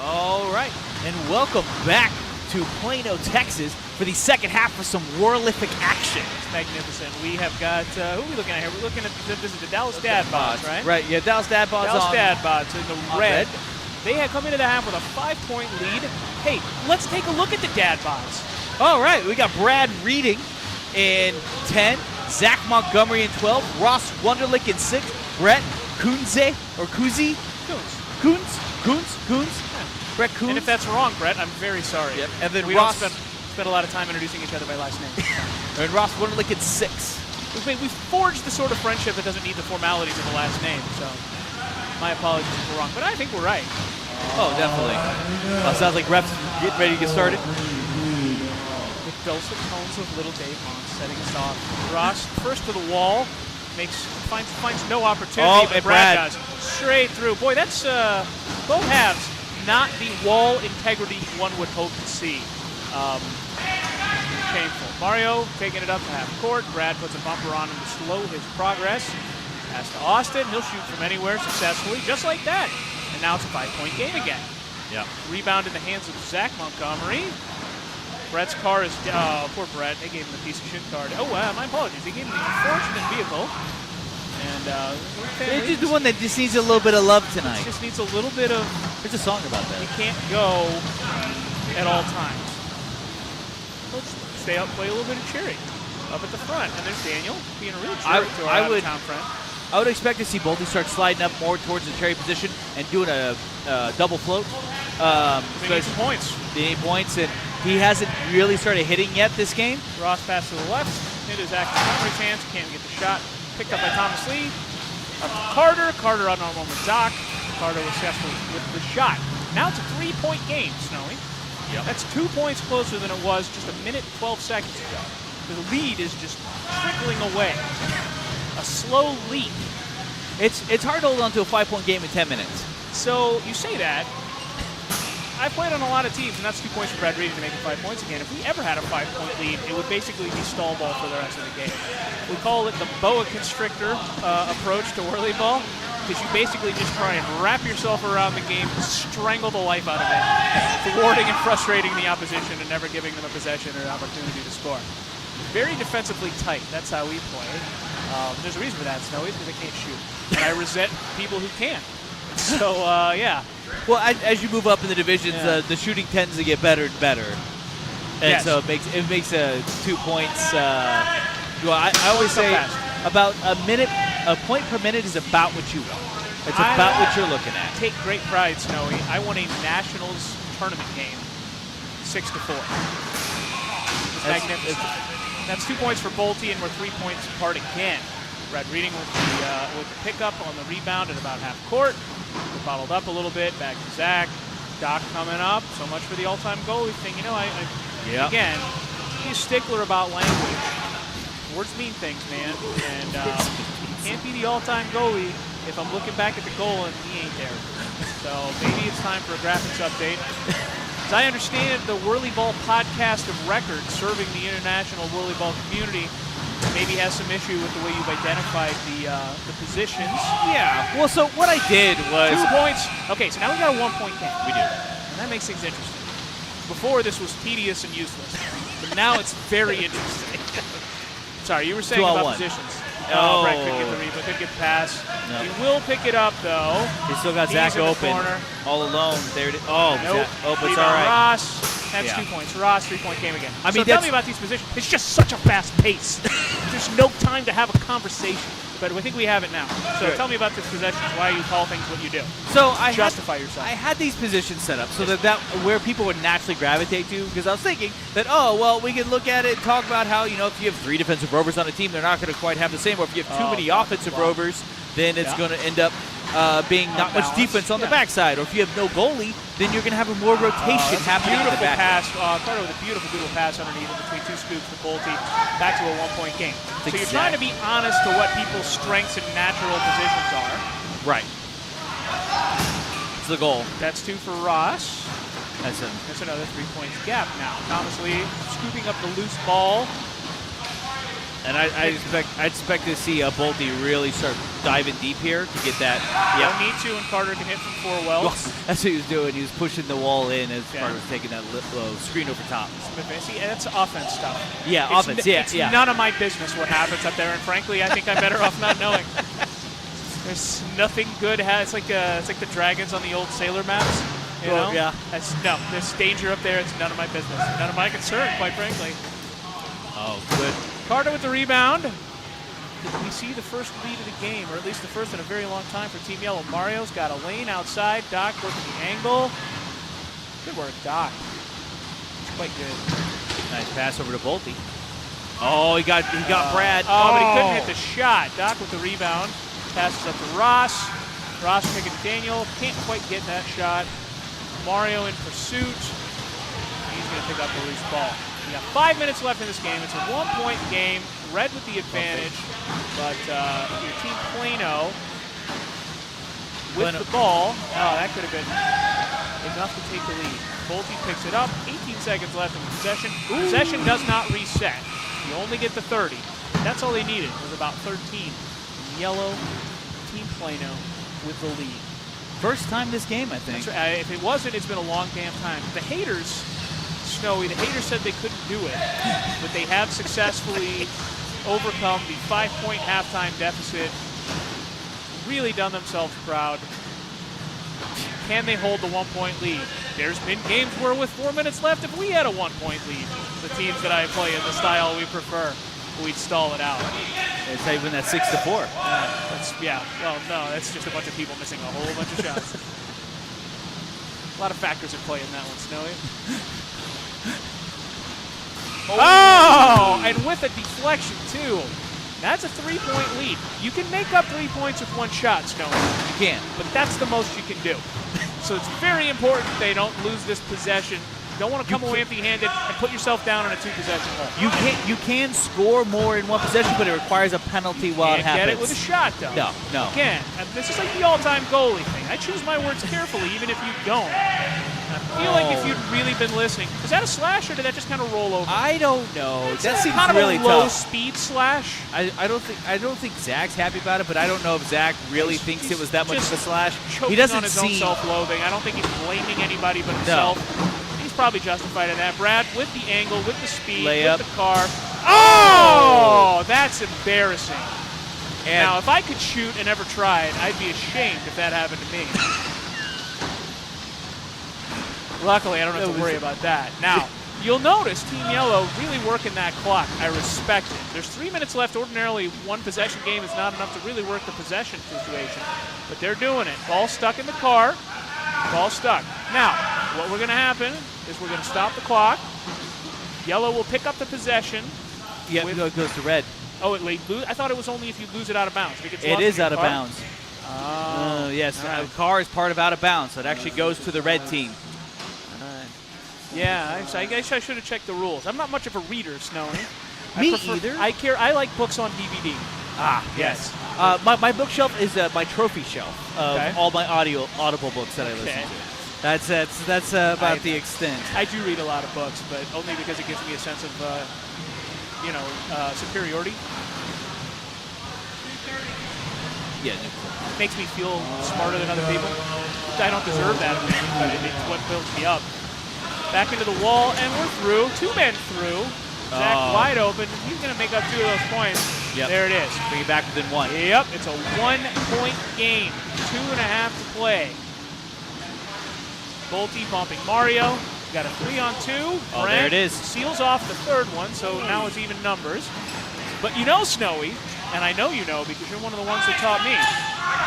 All right, and welcome back to Plano, Texas for the second half for some Whirlific action. It's magnificent. We have got, who are we looking at here? We're looking at, this is the Dallas Dad Bods, right? Right, yeah, Dallas Dad Bods Dallas on. Dad Bods in the red. They had come into the half with a 5-point lead. Hey, let's take a look at the Dad Bods. All right, we got Brad Reading in 10, Zach Montgomery in 12, Ross Wunderlich in 6, Brett Kunze, or Kuzi? Coons? Brett Coons. And if that's wrong, Brett, I'm very sorry. Yep. And then we Ross don't spend a lot of time introducing each other by last name. And Ross Wunderlich in 6. We've forged the sort of friendship that doesn't need the formalities of the last name, so my apologies if we're wrong. But I think we're right. Oh, definitely. Sounds like refs getting ready to get started. With dulcet tones of little Dave Mons setting us off. Ross, first to the wall, finds no opportunity, but Brad does. Straight through. Boy, that's both halves. Not the wall integrity one would hope to see. Painful. Mario taking it up to half court. Brad puts a bumper on him to slow his progress. Pass to Austin. He'll shoot from anywhere successfully, just like that. And now it's a 5-point game again. Yeah. Rebound in the hands of Zach Montgomery. Brett's car is, poor Brett. They gave him a piece of shit card. Oh, my apologies. They gave him the unfortunate vehicle. And it's just the one that just needs a little bit of love tonight. It just needs a little bit of... There's a song about that. You can't go at all times. Let's stay up, play a little bit of cheering up at the front. And there's Daniel being a real jerk to our out-of-town friend. I would expect to see Boldy start sliding up more towards the cherry position and doing a double float. They need some points. They need points, and he hasn't really started hitting yet this game. Ross pass to the left. Into Zach Montgomery's hands. Can't get the shot. Picked up by Thomas Lee. Up to Carter. Carter on normal with Doc. Carter was successful with the shot. Now it's a 3-point game, Snowy. Yep. That's 2 points closer than it was just a minute 12 seconds ago. The lead is just trickling away. A slow lead. It's hard to hold on to a 5-point game in 10 minutes. So you say that. I've played on a lot of teams, and that's 2 points for Brad Reading to make it 5 points again. If we ever had a 5-point lead, it would basically be stall ball for the rest of the game. We call it the boa constrictor approach to whirly ball, because you basically just try and wrap yourself around the game, strangle the life out of it, thwarting and frustrating the opposition and never giving them a possession or an opportunity to score. Very defensively tight. That's how we play. There's a reason for that, Snowy, because they can't shoot. And I resent people who can. So, yeah. Well, as you move up in the divisions, the shooting tends to get better and better. And so it makes 2 points. Well, I always say about a point per minute is about what you want. It's about what you're looking at. Take great pride, Snowy. I won a Nationals tournament game, 6-4. It's magnificent. That's 2 points for Bolte, and we're 3 points apart again. Brad Reading with the pickup on the rebound at about half court. We're bottled up a little bit. Back to Zach. Doc coming up. So much for the all-time goalie thing. You know, again, be a stickler about language. Words mean things, man. And you can't be the all-time goalie if I'm looking back at the goal and he ain't there. So maybe it's time for a graphics update. As I understand, the Whirly Ball podcast of record serving the international Whirly Ball community maybe has some issue with the way you've identified the positions. Yeah. Well, so what I did was 2 points. Okay, so now we got a 1-point game. We do. And that makes things interesting. Before, this was tedious and useless. But now it's very interesting. Sorry, you were saying about positions. Oh, Brett couldn't get the rebound, couldn't get the pass. No. He will pick it up, though. He's still got Zach open, all alone. There it is. Oh, nope. It's all right. Ross, that's 2 points. Ross, 3-point game again. I mean, tell me about these positions. It's just such a fast pace. There's no time to have a conversation. but I think we have it now. So Good. tell me about this possessions, why you call things what you do. So I justify yourself. I had these positions set up so that where people would naturally gravitate to, because I was thinking that, oh, well, we can look at it and talk about how, you know, if you have 3 defensive rovers on a team, they're not going to quite have the same. Or if you have too many offensive rovers, then it's going to end up being not much defense on the backside. Or if you have no goalie, then you're going to have a more rotation happening in the back. Pass. Carter with a beautiful pass underneath in between 2 scoops to Bolte, back to a 1-point game. So you're trying to be honest to what people's strengths and natural positions are. Right. It's the goal. That's 2 for Ross. That's another 3-point gap now. Thomas Lee scooping up the loose ball. And I expect to see Bolte really start diving deep here to get that. Yeah, need to, and Carter can hit from 4 wells. That's what he was doing. He was pushing the wall in as Carter was taking that screen over top. See, that's offense stuff. Yeah, offense. It's none of my business what happens up there, and frankly, I think I'm better off not knowing. There's nothing good. It's like the dragons on the old sailor maps. You know? Yeah. There's danger up there. It's none of my business. None of my concern, quite frankly. Oh, good. Carter with the rebound. Did we see the first lead of the game, or at least the first in a very long time for Team Yellow? Mario's got a lane outside. Doc working the angle. Good work, Doc. It's quite good. Nice pass over to Bolte. Oh, he got Brad. Oh, but he couldn't hit the shot. Doc with the rebound. Passes up to Ross. Ross picking Daniel. Can't quite get that shot. Mario in pursuit. He's going to pick up the loose ball. We got 5 minutes left in this game. It's a 1-point game. Red with the advantage, but your team Plano with the ball. Oh, that could have been enough to take the lead. Bolte picks it up. 18 seconds left in the possession. Possession does not reset. You only get the 30. That's all they needed. It was about 13. Yellow, Team Plano with the lead. First time this game, I think. That's right. If it wasn't, it's been a long damn time. The haters, Snowy, the haters said they couldn't do it, but they have successfully overcome the 5-point halftime deficit, really done themselves proud. Can they hold the 1-point lead? There's been games where with 4 minutes left, if we had a 1-point lead, the teams that I play in the style we prefer, we'd stall it out. They say when that's 6-4. Well, no, that's just a bunch of people missing a whole bunch of shots. A lot of factors at play in that one, Snowy. Oh, and with a deflection, too. That's a 3-point lead. You can make up 3 points with 1 shot, Snowy. You can. But that's the most you can do. So it's very important they don't lose this possession. You don't want to come away empty-handed and put yourself down in a 2-possession hole. You can score more in 1 possession, but it requires a penalty while it happens. Get it with a shot, though. No. You can. And this is like the all-time goalie thing. I choose my words carefully, even if you don't. I feel like if you'd really been listening, is that a slash or did that just kind of roll over? I don't know. That seems kind of really a low tough. speed slash. I don't think Zach's happy about it, but I don't know if Zach really thinks it was that much of a slash. He doesn't on his own self-loathing. I don't think he's blaming anybody but himself. No. He's probably justified in that. Brad with the angle, with the speed, layup. with the car. Oh, that's embarrassing. And now, if I could shoot and never tried, I'd be ashamed if that happened to me. Luckily, I don't have to worry about that. Now, you'll notice Team Yellow really working that clock. I respect it. There's 3 minutes left. Ordinarily, 1-possession game is not enough to really work the possession situation. But they're doing it. Ball stuck in the car. Ball stuck. Now, what we're going to happen is we're going to stop the clock. Yellow will pick up the possession. Yeah, it goes to red. Oh, I thought it was only if you lose it out of bounds. It is out of bounds. Oh, yes. Right. The car is part of out of bounds, so it actually goes to the red team. Yeah, I guess I should have checked the rules. I'm not much of a reader, Snowy. Me either. I like books on DVD. Ah, yes. My bookshelf is my trophy shelf of all my audible books that I listen to. That's about the extent. I do read a lot of books, but only because it gives me a sense of superiority. Yeah, it makes me feel smarter than other people. I don't deserve that, but it's what builds me up. Back into the wall, and we're through. 2 men through. Zach wide open. He's going to make up 2 of those points. Yep. There it is. Bring it back within 1. Yep, it's a 1-point game. 2.5 to play. Bolte bumping Mario. Got a 3-on-2. Oh, there it is. Seals off the 3rd one, so now it's even numbers. But you know, Snowy, and I know you know because you're one of the ones that taught me,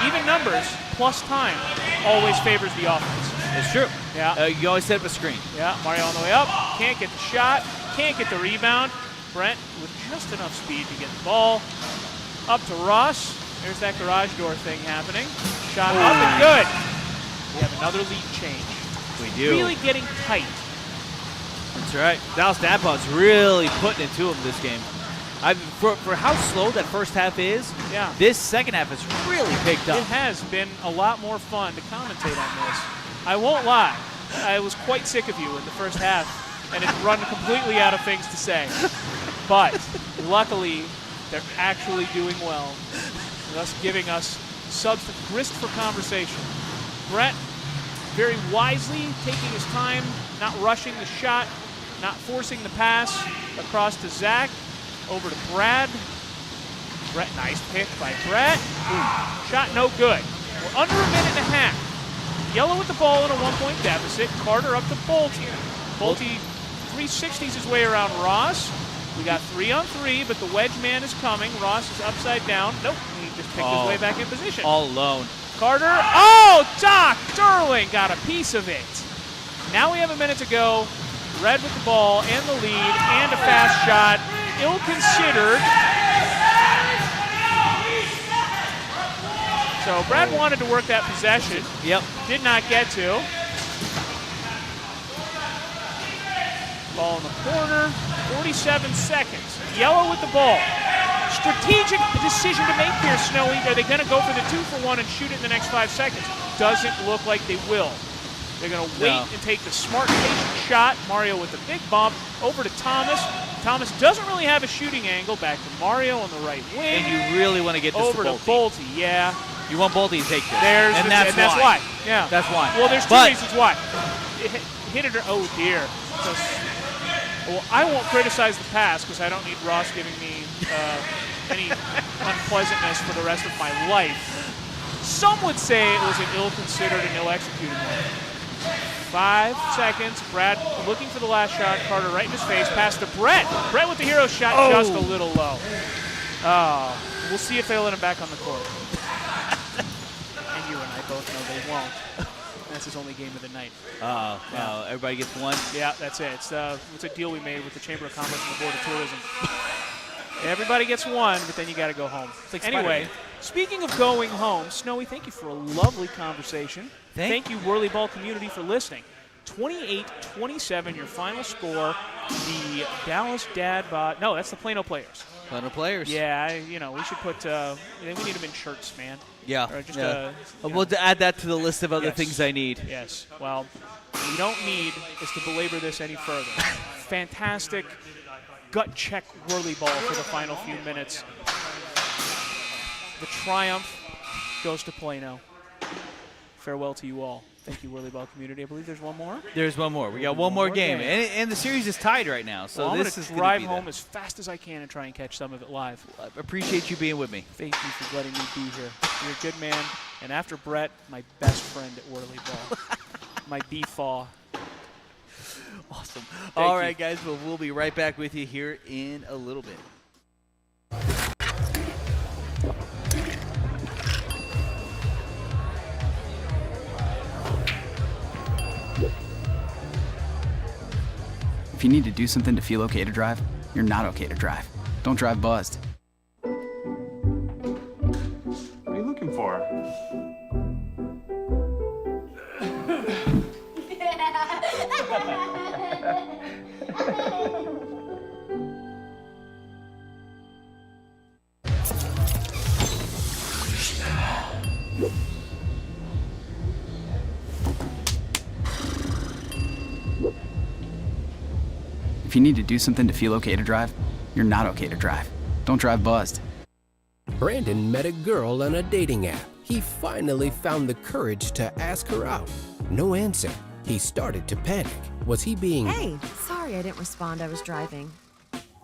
even numbers plus time always favors the offense. It's true. Yeah. You always set up a screen. Yeah, Mario on the way up. Can't get the shot. Can't get the rebound. Brent with just enough speed to get the ball. Up to Ross. There's that garage door thing happening. Shot up and good. We have another lead change. We do. Really getting tight. That's right. Dallas Dadbod's really putting it to him this game. For how slow that first half is, this second half has really picked up. It has been a lot more fun to commentate on this. I won't lie. I was quite sick of you in the first half, and it run completely out of things to say. But luckily, they're actually doing well, thus giving us substance, grist for conversation. Brett, very wisely taking his time, not rushing the shot, not forcing the pass across to Zach, over to Brad. Brett, nice pick by Brett. Shot no good. We're under a minute and a half. Yellow with the ball in a 1-point deficit. Carter up to Bolte. Bolte 360s his way around Ross. We got 3-on-3, but the wedge man is coming. Ross is upside down. Nope, he just picked his way back in position. All alone. Carter, oh, Doc Sterling got a piece of it. Now we have a minute to go. Red with the ball and the lead and a fast shot. Ill-considered. So Brad wanted to work that possession. Yep. Did not get to. Ball in the corner. 47 seconds. Yellow with the ball. Strategic decision to make here, Snowy. Are they going to go for the 2-for-1 and shoot it in the next 5 seconds? Doesn't look like they will. They're going to wait and take the smart, patient shot. Mario with the big bump. Over to Thomas. Thomas doesn't really have a shooting angle. Back to Mario on the right wing. And you really want to get this over to Bolte. Yeah. You want Bolte to take this. And that's why. Yeah. That's why. Well, there's two reasons why. Hit it. Oh, dear. Well, I won't criticize the pass because I don't need Ross giving me any unpleasantness for the rest of my life. Some would say it was an ill-considered and ill-executed one. 5 seconds. Brad looking for the last shot. Carter right in his face. Pass to Brett. Brett with the hero shot just a little low. We'll see if they let him back on the court. And you and I both know they won't. That's his only game of the night. Everybody gets one? Yeah, that's it. It's a deal we made with the Chamber of Commerce and the Board of Tourism. Everybody gets one, but then you got to go home. Like anyway, speaking of going home, Snowy, thank you for a lovely conversation. Thank you, Whirly Ball community, for listening. 28-27, your final score. The Dallas Dadbod. No, that's the Plano Players. Plano Players. Yeah, we should put. We need them in shirts, man. Yeah. Or just we'll add that to the list of other things I need. Yes. Well, we don't need is to belabor this any further. Fantastic gut check whirly ball for the final few minutes. The triumph goes to Plano. Farewell to you all. Thank you, Whirly Ball community. I believe there's one more. There's one more. We got one more game. And the series is tied right now. So I'm this is going to drive home as fast as I can and try and catch some of it live. I appreciate you being with me. Thank you for letting me be here. You're a good man. And after Brett, my best friend at Whirly Ball. My beefaw. Awesome. All right, guys. Well, we'll be right back with you here in a little bit. If you need to do something to feel okay to drive, you're not okay to drive. Don't drive buzzed. What are you looking for? If you need to do something to feel okay to drive, you're not okay to drive. Don't drive buzzed. Brandon met a girl on a dating app. He finally found the courage to ask her out. No answer. He started to panic. Was he being... Hey, sorry I didn't respond. I was driving.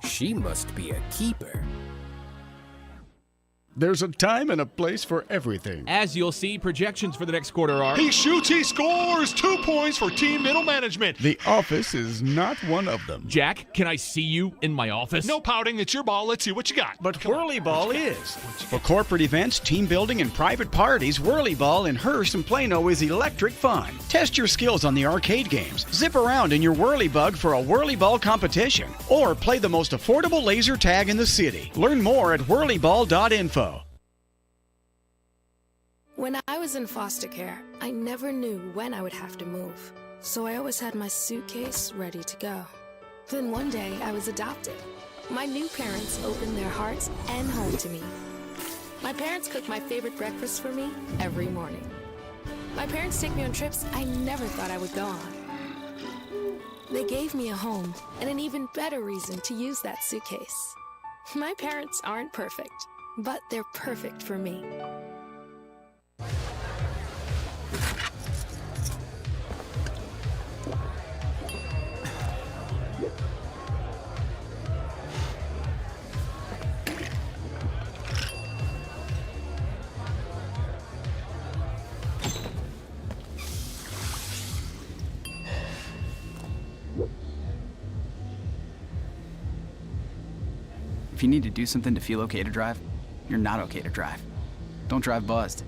She must be a keeper. There's a time and a place for everything. As you'll see, projections for the next quarter are... He shoots, he scores! 2 points for team middle management. The office is not one of them. Jack, can I see you in my office? No pouting, it's your ball. Let's see what you got. But Whirly Ball is. For corporate events, team building, and private parties, Whirly Ball in Hearst and Plano is electric fun. Test your skills on the arcade games. Zip around in your Whirly Bug for a Whirly Ball competition. Or play the most affordable laser tag in the city. Learn more at whirlyball.info. When I was in foster care, I never knew when I would have to move. So I always had my suitcase ready to go. Then one day I was adopted. My new parents opened their hearts and home to me. My parents cook my favorite breakfast for me every morning. My parents take me on trips I never thought I would go on. They gave me a home and an even better reason to use that suitcase. My parents aren't perfect, but they're perfect for me. If you need to do something to feel okay to drive, you're not okay to drive. Don't drive buzzed.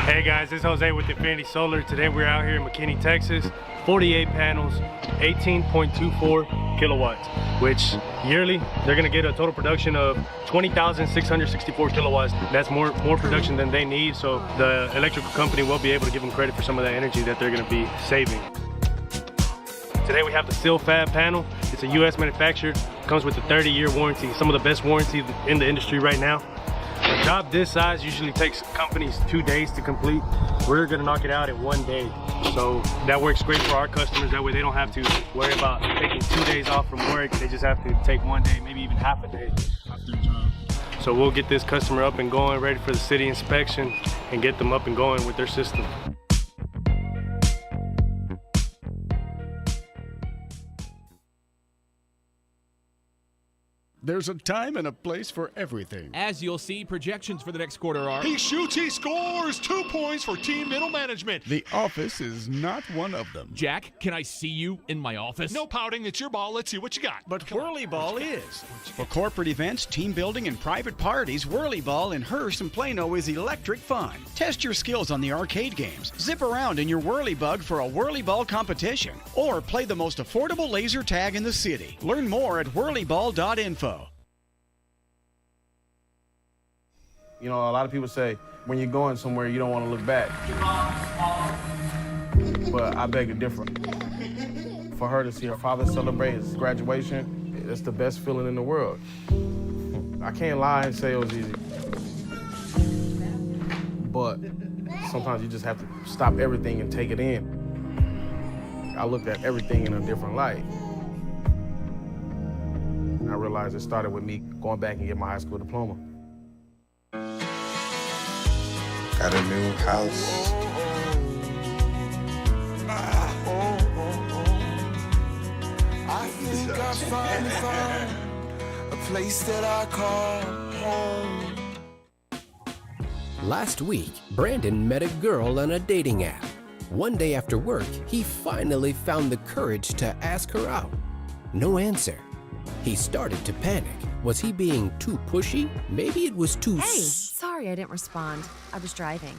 Hey guys, it's Jose with Infinity Solar. Today we're out here in McKinney, Texas. 48 panels, 18.24 kilowatts, which yearly they're gonna get a total production of 20,664 kilowatts. That's more production than they need, so the electrical company will be able to give them credit for some of that energy that they're gonna be saving. Today we have the SealFab panel. It's a US manufactured, comes with a 30-year warranty, some of the best warranty in the industry right now. A job this size usually takes companies 2 days to complete. We're gonna knock it out in 1 day. So that works great for our customers. That way they don't have to worry about taking 2 days off from work. They just have to take 1 day, maybe even half a day off their job. So we'll get this customer up and going, ready for the city inspection, and get them up and going with their system. There's a time and a place for everything. As you'll see, projections for the next quarter are... He shoots, he scores! 2 points for team middle management. The office is not one of them. Jack, can I see you in my office? No pouting, it's your ball. Let's see what you got. But Whirly Ball is. For corporate events, team building, and private parties, Whirly Ball in Hearst and Plano is electric fun. Test your skills on the arcade games. Zip around in your Whirly Bug for a Whirly Ball competition. Or play the most affordable laser tag in the city. Learn more at whirlyball.info. You know, a lot of people say, when you're going somewhere, you don't want to look back. But I beg to differ. For her to see her father celebrate his graduation, it's the best feeling in the world. I can't lie and say it was easy. But sometimes you just have to stop everything and take it in. I looked at everything in a different light. I realized it started with me going back and getting my high school diploma. Got a new house. I think I finally found a place that I call home. Last week, Brandon met a girl on a dating app. One day after work, he finally found the courage to ask her out. No answer. He started to panic. Was he being too pushy? Maybe it was too... Hey, sorry I didn't respond. I was driving.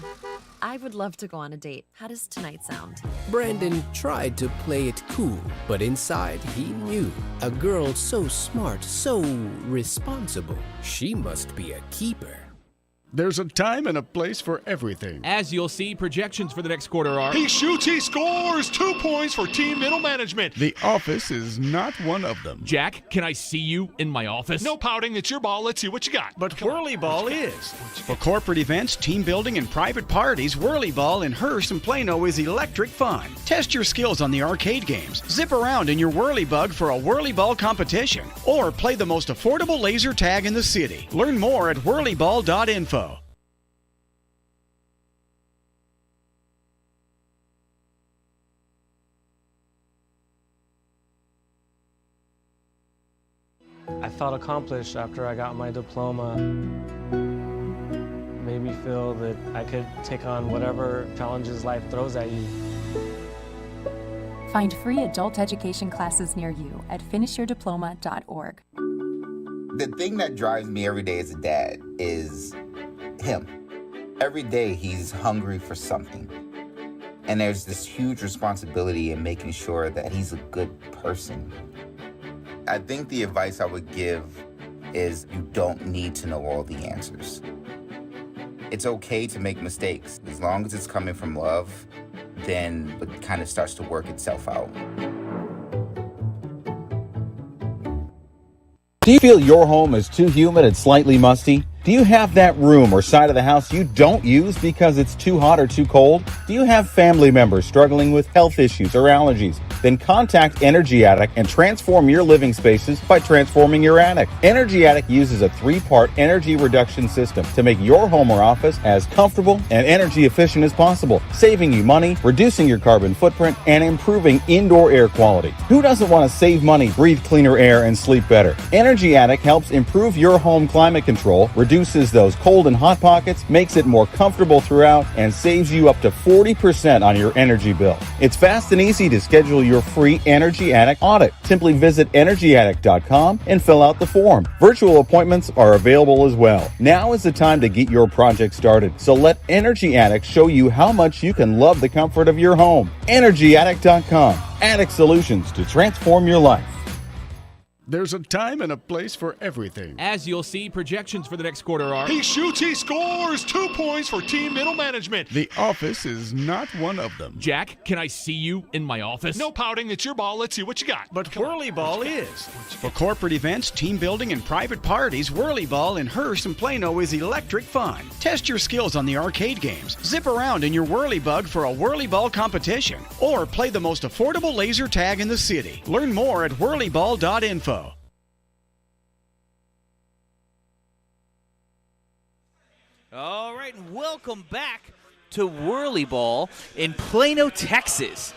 I would love to go on a date. How does tonight sound? Brandon tried to play it cool, but inside he knew. A girl so smart, so responsible. She must be a keeper. There's a time and a place for everything. As you'll see, projections for the next quarter are... He shoots, he scores! 2 points for team middle management. The office is not one of them. Jack, can I see you in my office? No pouting, it's your ball. Let's see what you got. But Whirly Ball is. For corporate events, team building, and private parties, Whirly Ball in Hearst and Plano is electric fun. Test your skills on the arcade games. Zip around in your Whirly Bug for a Whirly Ball competition. Or play the most affordable laser tag in the city. Learn more at whirlyball.info. I felt accomplished after I got my diploma. Made me feel that I could take on whatever challenges life throws at you. Find free adult education classes near you at finishyourdiploma.org. The thing that drives me every day as a dad is him. Every day he's hungry for something. And there's this huge responsibility in making sure that he's a good person. I think the advice I would give is you don't need to know all the answers. It's okay to make mistakes. As long as it's coming from love, then it kind of starts to work itself out. Do you feel your home is too humid and slightly musty? Do you have that room or side of the house you don't use because it's too hot or too cold? Do you have family members struggling with health issues or allergies? Then contact Energy Attic and transform your living spaces by transforming your attic. Energy Attic uses a 3-part energy reduction system to make your home or office as comfortable and energy efficient as possible, saving you money, reducing your carbon footprint, and improving indoor air quality. Who doesn't want to save money, breathe cleaner air, and sleep better? Energy Attic helps improve your home climate control, reduces those cold and hot pockets, makes it more comfortable throughout, and saves you up to 40% on your energy bill. It's fast and easy to schedule your free Energy Attic audit. Simply visit energyattic.com and fill out the form. Virtual appointments are available as well. Now is the time to get your project started. So let Energy Attic show you how much you can love the comfort of your home. energyattic.com. Attic solutions to transform your life. There's a time and a place for everything. As you'll see, projections for the next quarter are... He shoots, he scores! 2 points for team middle management. The office is not one of them. Jack, can I see you in my office? No pouting, it's your ball. Let's see what you got. But Whirly Ball is. For corporate events, team building, and private parties, Whirly Ball in Hearst and Plano is electric fun. Test your skills on the arcade games. Zip around in your Whirly Bug for a Whirly Ball competition. Or play the most affordable laser tag in the city. Learn more at whirlyball.info. All right, and welcome back to Whirly Ball in Plano, Texas.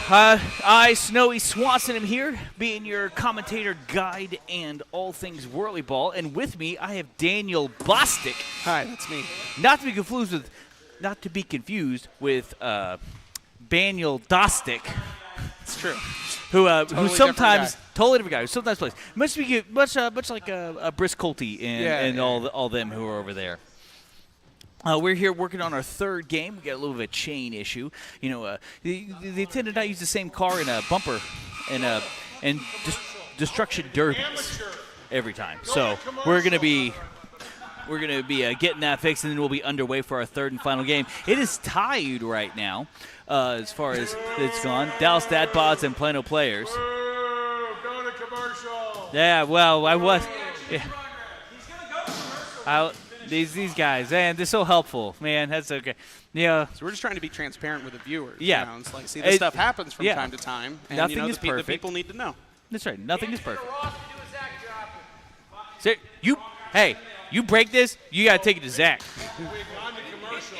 I, Snowy Swanson, am here, being your commentator, guide, and all things Whirly Ball. And with me, I have Daniel Bostic. Hi, that's me. Not to be confused with Daniel Dostik. It's true. Who Totally sometimes totally different guy. Who sometimes plays much like a Briscolti and all them who are over there. We're here working on our third game. We got a little bit of a chain issue. You know, they tend to not use the same car in a bumper and destruction derbies every time. So we're gonna be getting that fixed, and then we'll be underway for our third and final game. It is tied right now as far as it's gone. Dallas Datbods and Plano Players. Going to commercial. Yeah, well, I was. Yeah. These guys, man, they're so helpful, man. That's okay. Yeah. So we're just trying to be transparent with the viewers. Yeah. You know? It's like, see, this stuff happens from time to time, and nothing is perfect. The people need to know. That's right. Nothing is perfect. So you break this, you got to take it to Zach. If we had gone to commercial,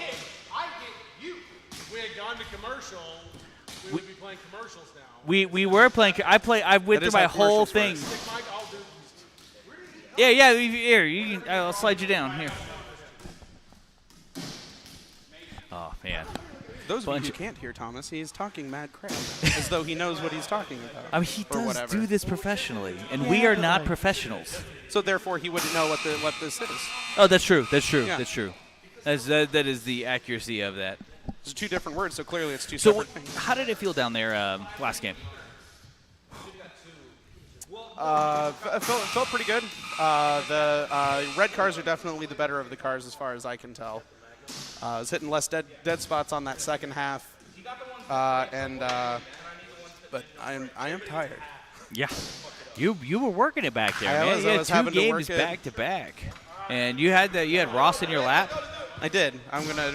If we had gone to commercial, we would be playing commercials now. We were playing. I went through my whole thing. Yeah. Here, I'll slide you down here. Oh man. Those of you who can't hear Thomas, he's talking mad crap, as though he knows what he's talking about. I mean, he does do this professionally, and we are not professionals. So therefore, he wouldn't know what this is. Oh, that's true. Yeah. That's true. That is the accuracy of that. It's two different words, so clearly it's two separate things. How did it feel down there last game? Felt pretty good. The red cars are definitely the better of the cars as far as I can tell. I was hitting less dead spots on that second half, but I am tired. Yeah, you were working it back there, man. You had two games back to back, and you had Ross in your lap. I did. I'm gonna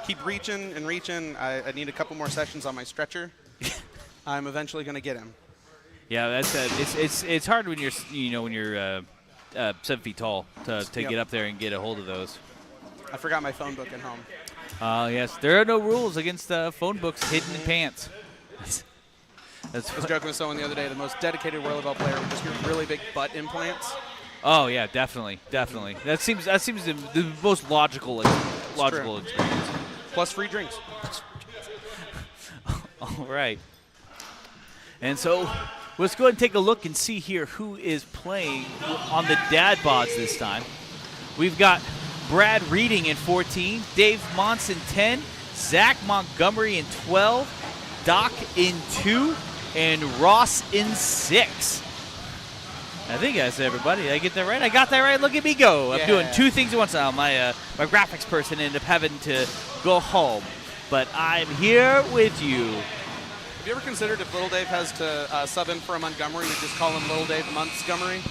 keep reaching and reaching. I need a couple more sessions on my stretcher. I'm eventually gonna get him. Yeah, it's hard when you're 7 feet tall to get up there and get a hold of those. I forgot my phone book at home. Yes, there are no rules against phone books hidden in pants. I was joking with someone the other day, the most dedicated whirlyball player would just get really big butt implants. Oh yeah, definitely. That seems the most logical experience. Plus free drinks. All right. And so let's go ahead and take a look and see here who is playing on the dad bods this time. We've got Brad Reading in 14, Dave Monson 10, Zach Montgomery in 12, Doc in 2, and Ross in 6. I think that's everybody. Did I get that right? I got that right. Look at me go. I'm doing 2 things at once now. My graphics person ended up having to go home. But I'm here with you. Have you ever considered if Little Dave has to sub in for a Montgomery, we just call him Little Dave Montgomery?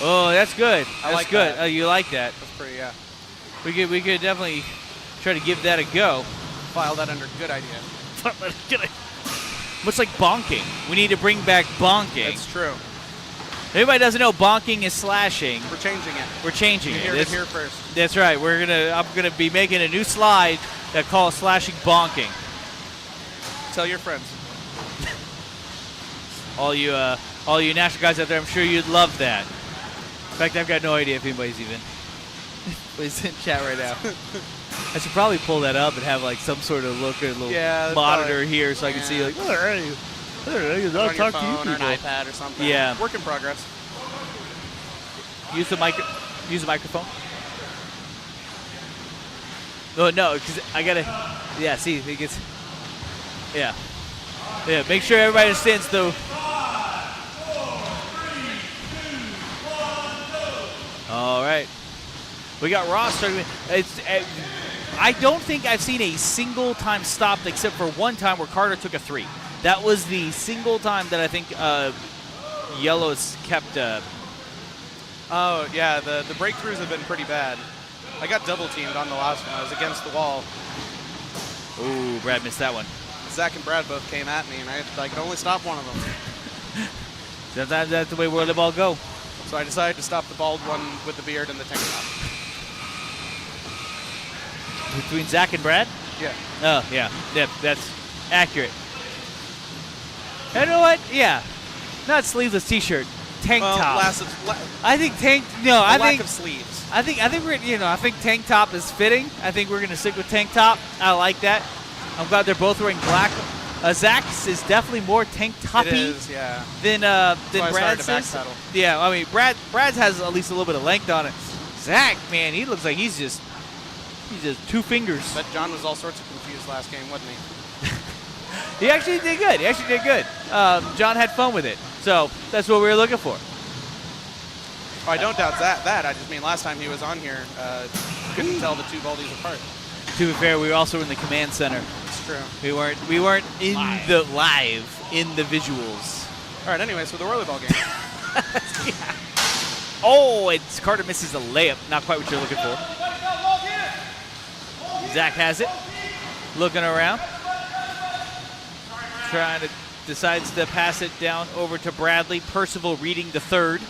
Oh, that's good. I like good. that. Oh, you like that? That's pretty, yeah. We could definitely try to give that a go. File that under good idea. Much like bonking. We need to bring back bonking. That's true. If anybody doesn't know, bonking is slashing. We're changing it. We're changing you it. Heard it here first. That's right. I'm gonna be making a new slide that calls slashing bonking. Tell your friends. all you national guys out there, I'm sure you'd love that. In fact, I've got no idea if anybody's even in chat right now. I should probably pull that up and have like some sort of little monitor here so I can see like, where are you? On your phone or an iPad or something. Yeah. Work in progress. Use the microphone. No, because I gotta. Yeah, see, it gets. Yeah. Make sure everybody understands though. All right. We got Ross starting. I don't think I've seen a single time stopped except for one time where Carter took a 3. That was the single time that I think Yellow's kept. Oh yeah, the breakthroughs have been pretty bad. I got double teamed on the last one. I was against the wall. Ooh, Brad missed that one. Zach and Brad both came at me, and I could only stop one of them. Sometimes that's the way whirlyball go. So I decided to stop the bald one with the beard and the tank top. Between Zach and Brad? Yeah. Oh, yeah. Yep, that's accurate. You know what? Yeah. Not sleeveless t-shirt. Tank top. I think lack of sleeves. I think we're I think tank top is fitting. I think we're gonna stick with tank top. I like that. I'm glad they're both wearing black. Zach's is definitely more tank toppy than Brad's is. Yeah, I mean Brad's has at least a little bit of length on it. Zach, man, he looks like he's just 2 fingers. But John was all sorts of confused last game, wasn't he? He actually did good. John had fun with it. So that's what we were looking for. Oh, I don't doubt that. I just mean last time he was on here, couldn't tell the 2 baldies apart. To be fair, we were also in the command center. That's true. We weren't in the visuals. All right. Anyway, so the whirlyball game. Yeah. Oh, it's Carter misses a layup. Not quite what you're looking for. Zach has it. Looking around. Decides to pass it down over to Bradley. Percival Reading the 3rd.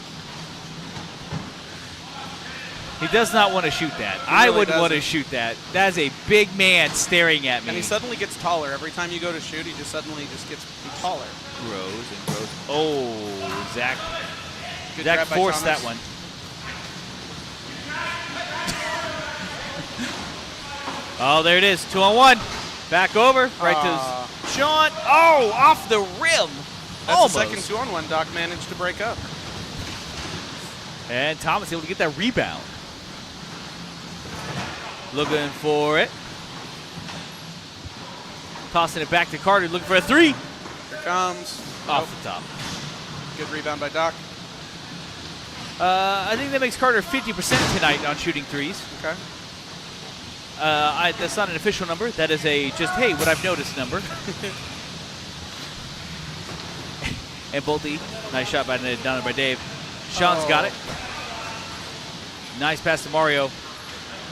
He does not want to shoot that. I wouldn't want to shoot that. That's a big man staring at me. And he suddenly gets taller. Every time you go to shoot, he just suddenly gets taller. Grows and grows. Oh, Zach. Good Zach grab by forced Thomas. that one. Oh, there it is. 2-on-1. Back over. Right to Sean. Oh, off the rim. That's Almost. the second 2-on-1 Doc managed to break up. And Thomas able to get that rebound. Looking for it. Tossing it back to Carter, looking for a 3. Here comes. Off the top. Good rebound by Doc. I think that makes Carter 50% tonight on shooting 3s. Okay. That's not an official number. That is a just, hey, what I've noticed number. And Bolte, nice shot down there by Dave. Sean's got it. Nice pass to Mario.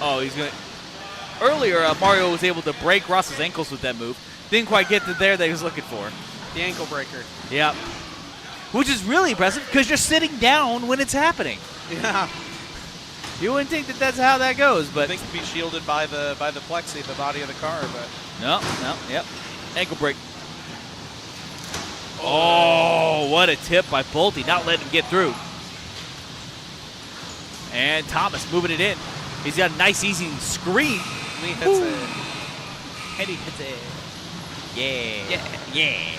Oh, he's going to. Earlier, Mario was able to break Ross's ankles with that move. Didn't quite get to there that he was looking for. The ankle breaker. Yep. Which is really impressive because you're sitting down when it's happening. Yeah. You wouldn't think that that's how that goes, but. I think to be shielded by the plexi, the body of the car, but. No, yep. Ankle break. Oh, what a tip by Bolte, not letting him get through. And Thomas moving it in. He's got a nice, easy screen. And he hits it. And he hits it. Yeah. Yeah.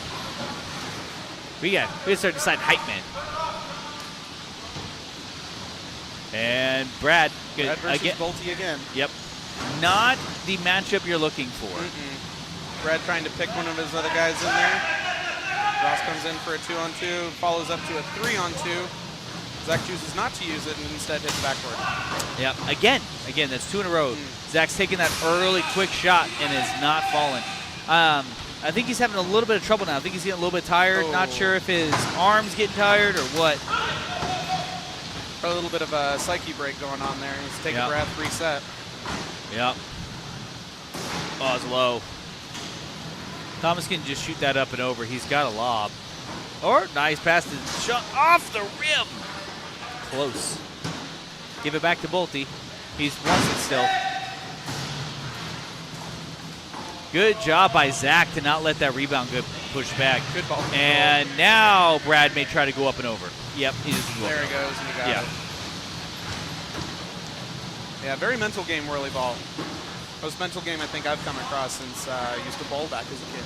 We got to start deciding hype man. And Brad versus again. Bolte again. Yep. Not the matchup you're looking for. Brad trying to pick one of his other guys in there. Ross comes in for a 2-on-2, follows up to a 3-on-2. Zach chooses not to use it and instead hits backward. Yep. Again, that's 2 in a row. Zach's taking that early quick shot and is not falling. I think he's having a little bit of trouble now. I think he's getting a little bit tired. Not sure if his arm's getting tired or what. A little bit of a psyche break going on there. He's taking a breath, reset. Yep. Oh, it's low. Thomas can just shoot that up and over. He's got a lob. Or nice pass to shot off the rim. Close. Give it back to Bolte. He's wants it still. Good job by Zach to not let that rebound get pushed back. Good ball. And now Brad may try to go up and over. Yep, he just There he goes, and he got it. Yeah, very mental game, whirly ball. Most mental game I think I've come across since I used to bowl back as a kid.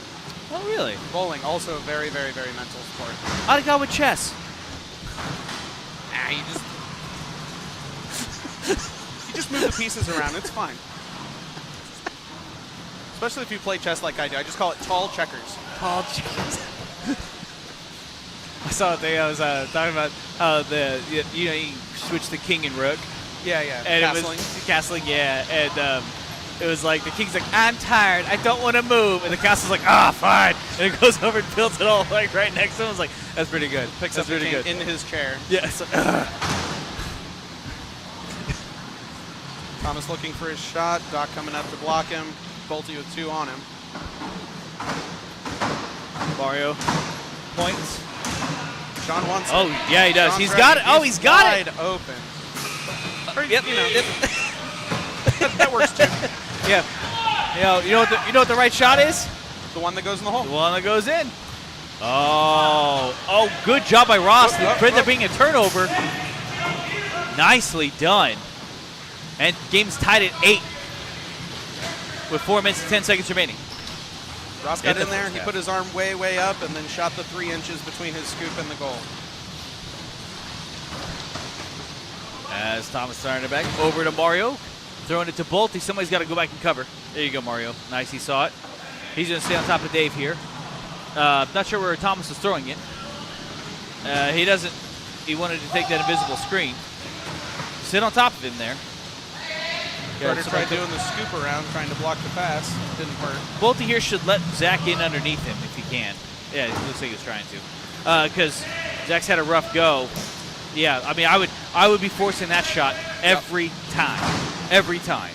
Oh, really? Bowling, also a very, very, very mental sport. How'd it go with chess? You just move the pieces around. It's fine. Especially if you play chess like I do. I just call it tall checkers. Tall checkers. I saw a thing. I was talking about how you switch the king and rook. Yeah. And castling. it was castling, yeah. And it was like the king's like, I'm tired. I don't want to move. And the castle's like, fine. And it goes over and builds it all like right next to him. I was like, that's pretty good. Picks that's up the pretty king good. in his chair. Yeah. Thomas looking for his shot. Doc coming up to block him. Bolte with 2 on him. Mario points. Sean wants it. Oh, yeah, he does. Sean's He's ready. got it. Oh, he's got it. Wide open. Yep. That works too. Yeah. You know what the right shot is? The one that goes in the hole. The one that goes in. Oh, good job by Ross. To prevent there being a turnover. Nicely done. And game's tied at 8 with 4 minutes and 10 seconds remaining. Ross got in there. He put his arm way, way up and then shot the 3 inches between his scoop and the goal. As Thomas starting it back over to Mario. Throwing it to Bolte. Somebody's got to go back and cover. There you go, Mario. Nice, he saw it. He's going to stay on top of Dave here. Not sure where Thomas is throwing it. He wanted to take that invisible screen. Sit on top of him there. Carter tried doing the scoop around, trying to block the pass. Didn't work. Bolte here should let Zach in underneath him if he can. Yeah, it looks like he was trying to. Because Zach's had a rough go. Yeah, I mean, I would be forcing that shot every time. Every time.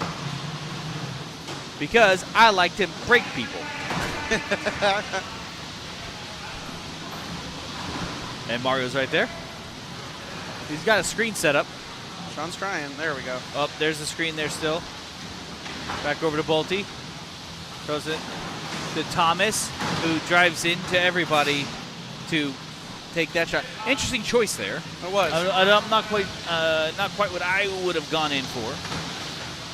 Because I like to break people. And Mario's right there. He's got a screen set up. Sean's trying. There we go. Oh, there's the screen there still. Back over to Bolte. Throws it to Thomas, who drives into everybody to take that shot. Interesting choice there. It was. I'm not quite what I would have gone in for.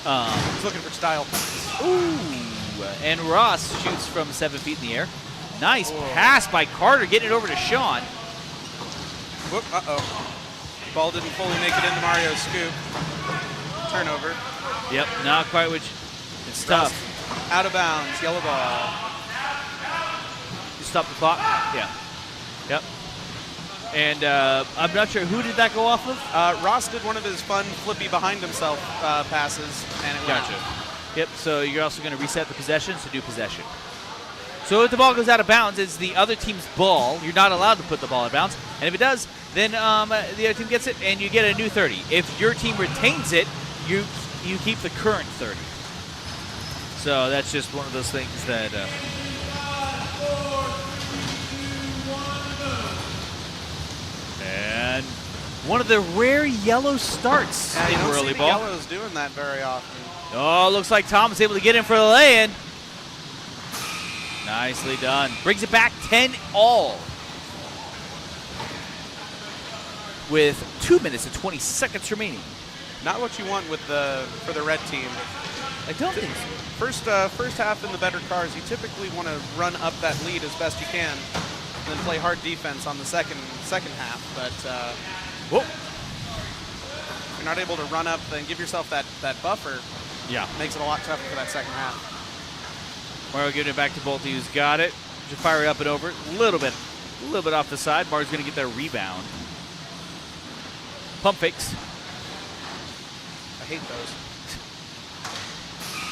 He's looking for style. Ooh, and Ross shoots from 7 feet in the air. Nice pass by Carter, getting it over to Sean. Whoop, ball didn't fully make it into Mario's scoop. Turnover. Yep, not quite which. It's tough. Out of bounds, yellow ball. You stop the clock? Yeah. Yep. And I'm not sure, who did that go off of? Ross did one of his fun flippy behind himself passes, and it went. Yep, so you're also going to reset the possession, so do possession. So if the ball goes out of bounds, it's the other team's ball. You're not allowed to put the ball out of bounds. And if it does, then the other team gets it, and you get a new 30. If your team retains it, you keep the current 30. So that's just one of those things that... and one of the rare yellow starts Yeah, in you don't whirly see the ball. yellows doing that very often. Oh, looks like Tom is able to get in for the lay-in. Nicely done. Brings it back 10-all. with 2 minutes and 20 seconds remaining. Not what you want for the red team. I don't think so. First half in the better cars, you typically want to run up that lead as best you can, and then play hard defense on the second half. But whoa, if you're not able to run up, then give yourself that buffer. Yeah, makes it a lot tougher for that second half. Mario giving it back to Bolte, who's got it. Just fire it up and over, a little bit off the side. Mario's going to get that rebound. Pump fakes. I hate those.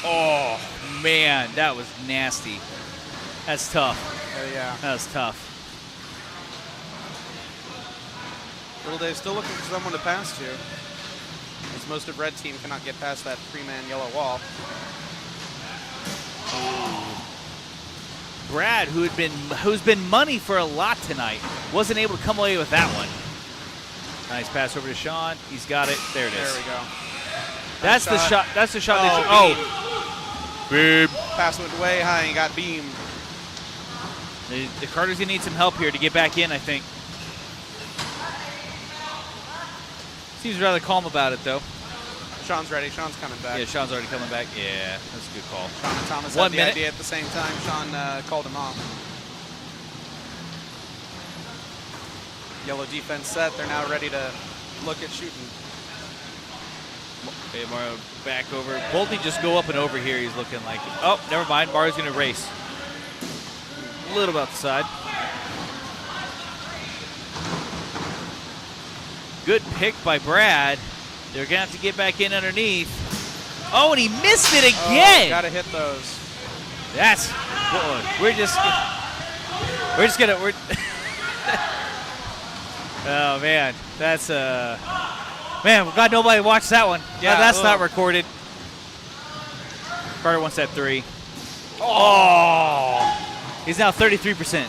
Oh, man, that was nasty. That's tough. Yeah. That was tough. Little Dave still looking for someone to pass to, as most of red team cannot get past that 3-man yellow wall. Brad, who's been money for a lot tonight, wasn't able to come away with that one. Nice pass over to Sean. He's got it. There it is. There we go. That's the shot. That's the shot. Oh, beam. Pass went way high and got beamed. The Carter's gonna need some help here to get back in, I think. Seems rather calm about it, though. Sean's ready. Sean's coming back. Yeah, Sean's already coming back. Yeah, that's a good call. Sean and Thomas 1 had the minute. idea at the same time. Sean called him off. Yellow defense set. They're now ready to look at shooting. Okay, Mario back over. Bolte just go up and over here. He's looking like, oh, never mind. Mario's going to race. A little bit outside. Good pick by Brad. They're going to have to get back in underneath. Oh, and he missed it again. Oh, gotta hit those. That's, we're just going to, oh, man. That's, man, God, nobody watched that one. Yeah, that's not recorded. Carter wants that 3. Oh! He's now 33%.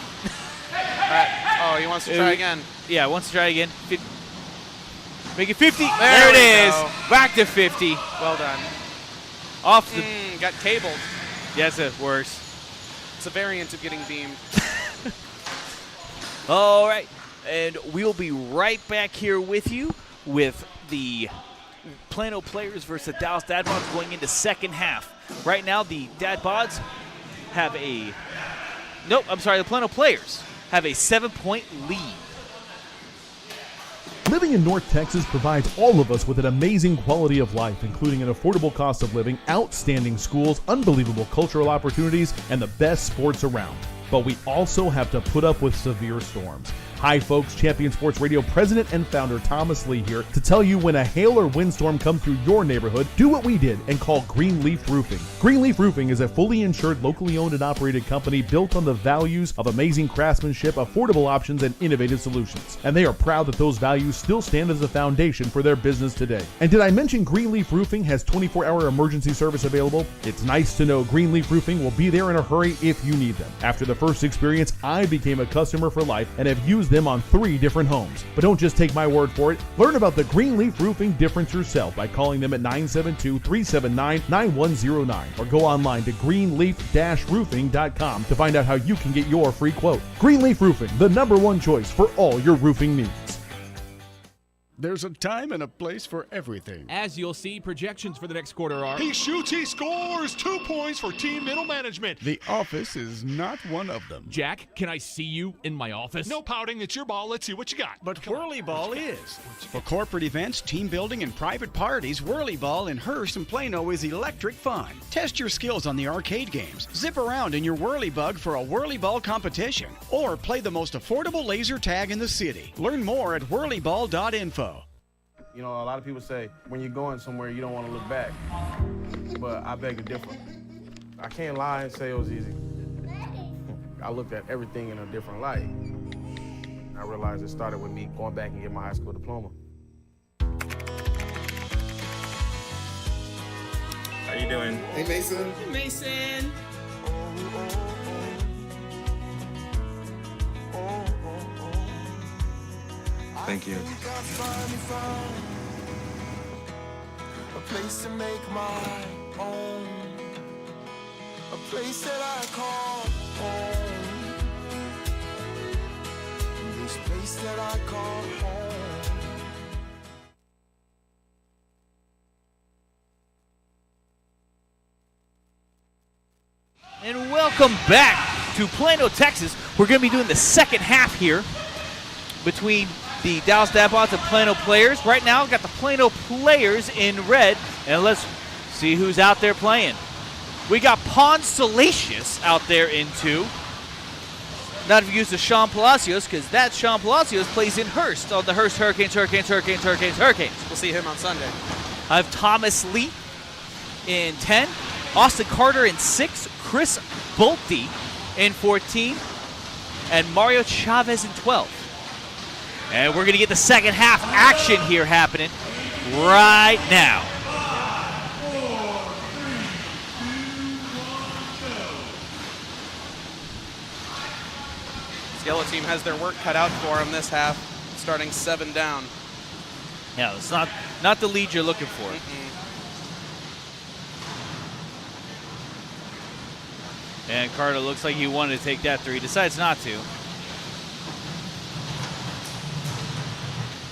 Oh, he wants to try again. Yeah, wants to try again. Make it 50. There it is. Go. Back to 50. Well done. Off the. Got cabled. Yeah, that's worse. It's a variant of getting beamed. All right. And we'll be right back here with you with the Plano players versus the Dallas Dad Bods going into second half. Right now, the Dad Bods have a. Nope, I'm sorry. The Plano players have a 7-point lead. Living in North Texas provides all of us with an amazing quality of life, including an affordable cost of living, outstanding schools, unbelievable cultural opportunities, and the best sports around. But we also have to put up with severe storms. Hi folks, Champion Sports Radio President and Founder Thomas Lee here to tell you when a hail or windstorm comes through your neighborhood, do what we did and call Greenleaf Roofing. Greenleaf Roofing is a fully insured, locally owned and operated company built on the values of amazing craftsmanship, affordable options, and innovative solutions. And they are proud that those values still stand as a foundation for their business today. And did I mention Greenleaf Roofing has 24-hour emergency service available? It's nice to know Greenleaf Roofing will be there in a hurry if you need them. After the first experience, I became a customer for life and have used them on 3 different homes. But don't just take my word for it. Learn about the Greenleaf Roofing difference yourself by calling them at 972-379-9109 or go online to greenleaf-roofing.com to find out how you can get your free quote. Greenleaf Roofing, the #1 choice for all your roofing needs. There's a time and a place for everything. As you'll see, projections for the next quarter are... He shoots, he scores! 2 points for team middle management. The office is not one of them. Jack, can I see you in my office? No pouting, it's your ball. Let's see what you got. But Whirly Ball is. For corporate events, team building, and private parties, Whirly Ball in Hearst and Plano is electric fun. Test your skills on the arcade games. Zip around in your Whirly Bug for a Whirly Ball competition. Or play the most affordable laser tag in the city. Learn more at whirlyball.info. You know, a lot of people say when you're going somewhere, you don't want to look back. But I beg to differ. I can't lie and say it was easy. I looked at everything in a different light. I realized it started with me going back and getting my high school diploma. How you doing? Hey, Mason. Hey, Mason. Thank you. A place to make my own. A place that I call home. This place that I call home. Welcome back to Plano, Texas. We're going to be doing the second half here between the Dallas Dadbots and Plano players. Right now, we've got the Plano players in red, and let's see who's out there playing. We got Pon Salacious out there in 2. Not if you use the Sean Palacios, because that Sean Palacios plays in Hearst on the Hearst Hurricanes. We'll see him on Sunday. I have Thomas Lee in 10, Austin Carter in 6, Chris Bolte in 14, and Mario Chavez in 12. And we're going to get the second half action here happening right now. Yellow team has their work cut out for them this half, starting 7 down. Yeah, it's not the lead you're looking for. And Carter looks like he wanted to take that 3. Decides not to.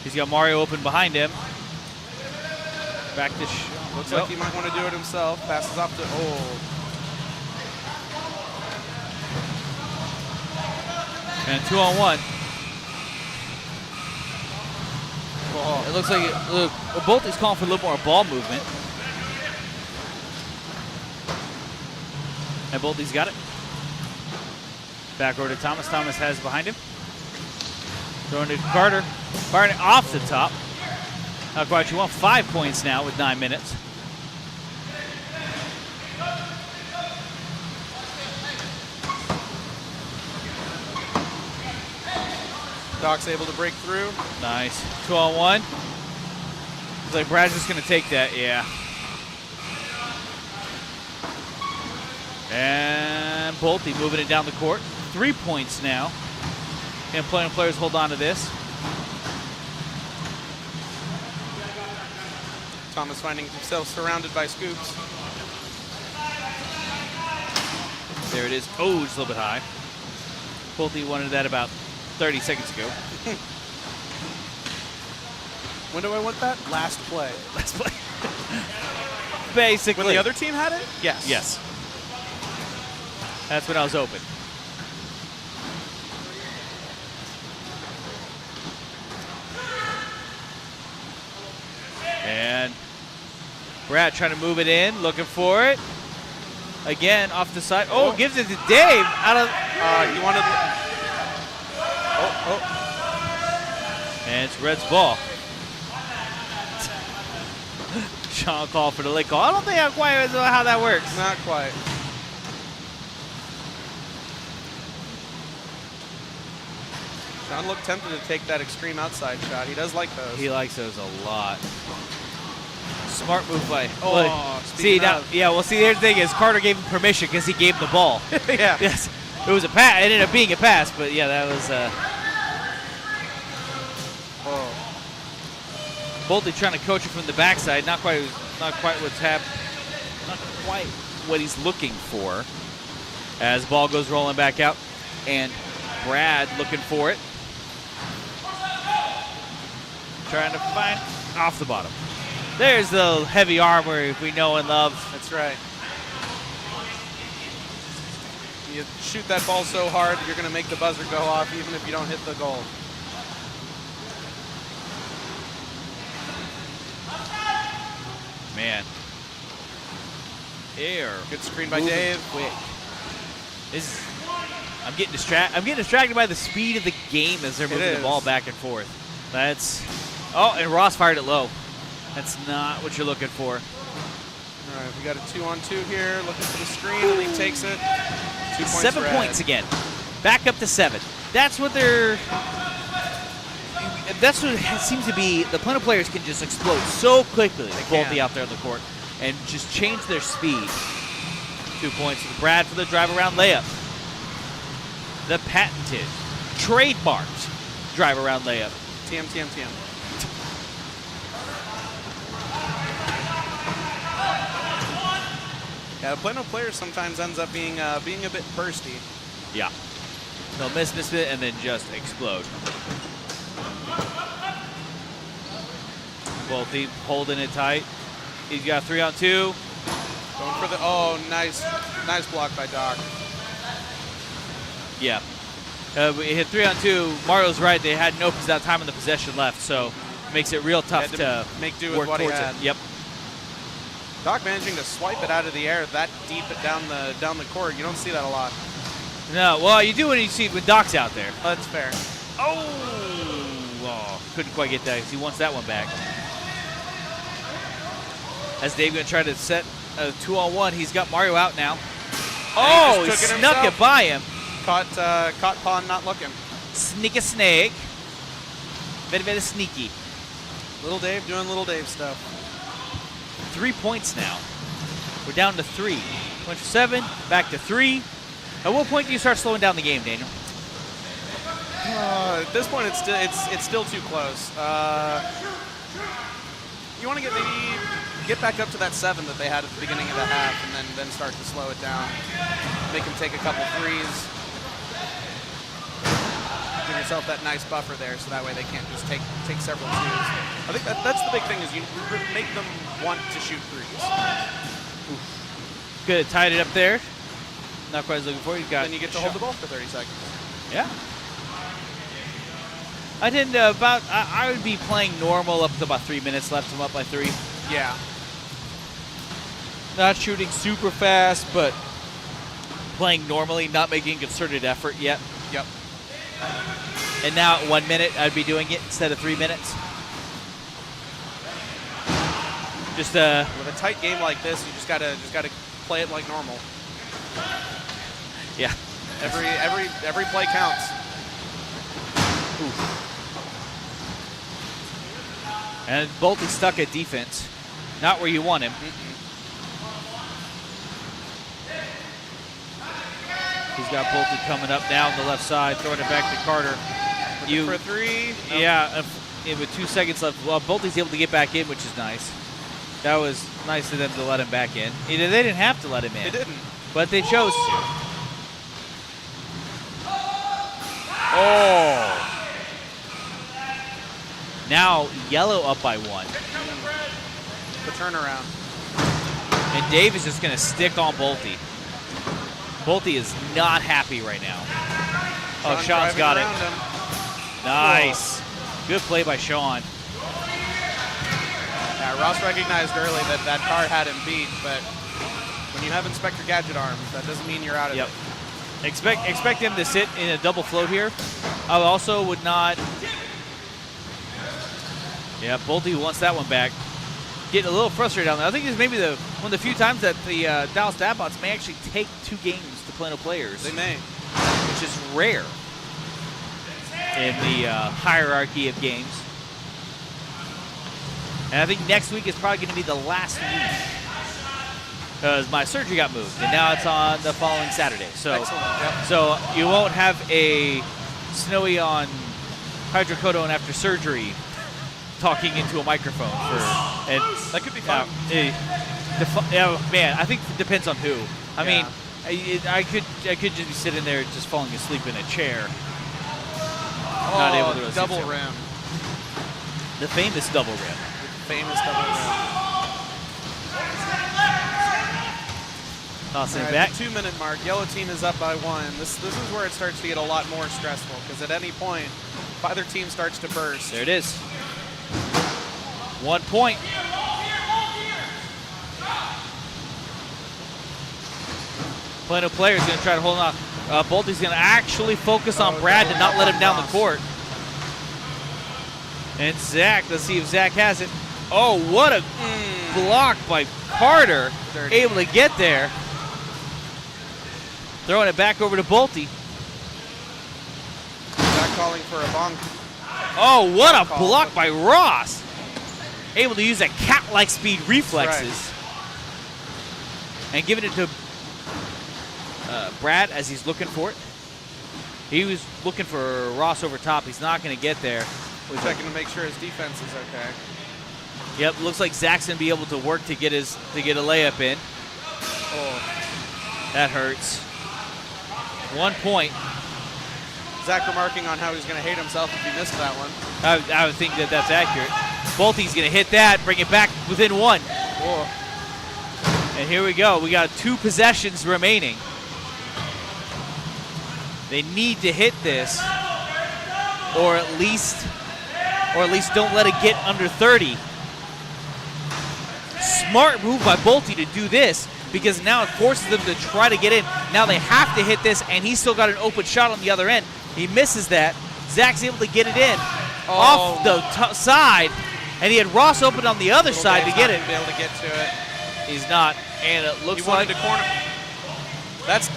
He's got Mario open behind him. Back to looks like he might want to do it himself. Passes off to And 2-on-1. It looks like Bolte's calling for a little more ball movement. And Bolte's got it. Back over to Thomas. Thomas has behind him. Throwing to Carter. Firing it off the top. Not quite. You want 5 points now with 9 minutes. Doc's able to break through. Nice. 2-on-1. Looks like Brad's just going to take that. Yeah. And Bolte moving it down the court. 3 points now. And Plano players hold on to this. Thomas finding himself surrounded by scoops. There it is. Oh, just a little bit high. Bolte wanted that about 30 seconds ago. When do I want that? Last play. Last play. Basically. When the other team had it? Yes. Yes. That's when I was open. And Brad trying to move it in, looking for it. Again, off the side. Oh, gives it to Dave. Out of. He wanted. And it's Red's ball. Sean called for the late call. I don't think I'm quite sure how that works. Not quite. Sean looked tempted to take that extreme outside shot. He does like those. He likes those a lot. Smart move by. See now, yeah. Well, see, the thing is, Carter gave him permission because he gave him the ball. Yeah. Yes. It was a pass. It ended up being a pass, but yeah, that was. Bolte trying to coach it from the backside. Not quite what's happening. Not quite what he's looking for. As ball goes rolling back out, and Brad looking for it. Trying to find off the bottom. There's the heavy armor we know and love. That's right. You shoot that ball so hard, you're going to make the buzzer go off even if you don't hit the goal. Man. Air. Good screen by Dave. Quick. I'm getting distracted by the speed of the game as they're moving the ball back and forth. And Ross fired it low. That's not what you're looking for. All right, we got a 2-on-2 here. Looking for the screen, and he takes it. 2 points. 7 points again. Back up to 7. That's what it seems to be. The Plano players can just explode so quickly. Bolte out there on the court and just change their speed. 2 points for Brad for the drive around layup. The patented, trademarked drive around layup. TM. Yeah, the Plano player sometimes ends up being a bit bursty. Yeah. They'll miss it, and then just explode. Bolte holding it tight. He's got 3-on-2. Going for the, nice block by Doc. Yeah. We hit 3-on-2. Mario's right. They had no time in the possession left, so it makes it real tough to make do work with what he towards had. it. Yep. Doc managing to swipe it out of the air that deep down the court. You don't see that a lot. No, well, you do when you see when Doc's out there. That's fair. Oh, couldn't quite get that because he wants that one back. As Dave going to try to set a 2-on-1. He's got Mario out now. Oh, he snuck it by him. Caught Pawn not looking. Sneaky snake. Very, very sneaky. Little Dave doing little Dave stuff. 3 points now. We're down to 3. Went for 7, back to 3. At what point do you start slowing down the game, Daniel? At this point, it's still too close. You want to get back up to that 7 that they had at the beginning of the half, and then start to slow it down. Make them take a couple threes. Give yourself that nice buffer there, so that way they can't just take several twos. I think that's the big thing is you make them want to shoot threes. Good, tied it up there. Not quite as looking for. Then you get to hold the ball for 30 seconds. Yeah. I didn't I would be playing normal up to about 3 minutes left. I'm up by 3. Yeah. Not shooting super fast, but playing normally, not making a concerted effort yet. Yep. And now at 1 minute, I'd be doing it instead of 3 minutes. Just with a tight game like this, you just gotta play it like normal. Yeah. Every play counts. Oof. And Bolt's stuck at defense. Not where you want him. He's got Bolton coming up now on the left side, throwing it back to Carter. For a 3. Nope. Yeah, with 2 seconds left. Well, Bolton's able to get back in, which is nice. That was nice of them to let him back in. They didn't have to let him in. They didn't. But they chose to. Oh. Now Yellow up by 1. The turnaround. And Dave is just going to stick on Bolte. Bolte is not happy right now. Oh, Sean's got it. Nice. Good play by Sean. Yeah, Ross recognized early that card had him beat, but when you have Inspector Gadget arms, that doesn't mean you're out of it. Expect him to sit in a double float here. I also would not. Yeah, Bolte wants that one back. Getting a little frustrated on that. I think this is maybe one of the few times that the Dallas Dadbots may actually take 2 games to Plano players. They may. Which is rare in the hierarchy of games. And I think next week is probably going to be the last week because my surgery got moved, and now it's on the following Saturday. So, so you won't have a Snowy on hydrocodone after surgery talking into a microphone and that could be fun. Man, I think it depends on who. I mean, I could just be sitting there just falling asleep in a chair. Not able to double rim. The famous double rim. Famous double rim. Tossing it back. The 2-minute mark. Yellow team is up by 1. This is where it starts to get a lot more stressful because at any point, if either team starts to burst. There it is. 1 point. Plano players going to try to hold on. Bolte's going to actually focus on Brad to not let him down the court. And Zach, let's see if Zach has it. Oh, what a block by Carter. Able to get there. Throwing it back over to Bolte. Zach calling for a bonk. Oh, what a block by Ross. Able to use that cat-like speed reflexes. And giving it to Brad as he's looking for it. He was looking for Ross over top. He's not going to get there. We're checking to make sure his defense is okay. Yep, looks like Zach's going to be able to work to get a layup in. Oh, that hurts. 1 point. Zach remarking on how he's going to hate himself if he missed that one. I would think that's accurate. Bolte's going to hit that, bring it back within 1. Whoa. And here we go. We got 2 possessions remaining. They need to hit this, or at least don't let it get under 30. Smart move by Bolte to do this, because now it forces them to try to get in. Now they have to hit this, and he's still got an open shot on the other end. He misses that. Zach's able to get it in off the side, and he had Ross open on the other side to get it. Be able to get to it. He's not, and it looks he wanted like to corner. That's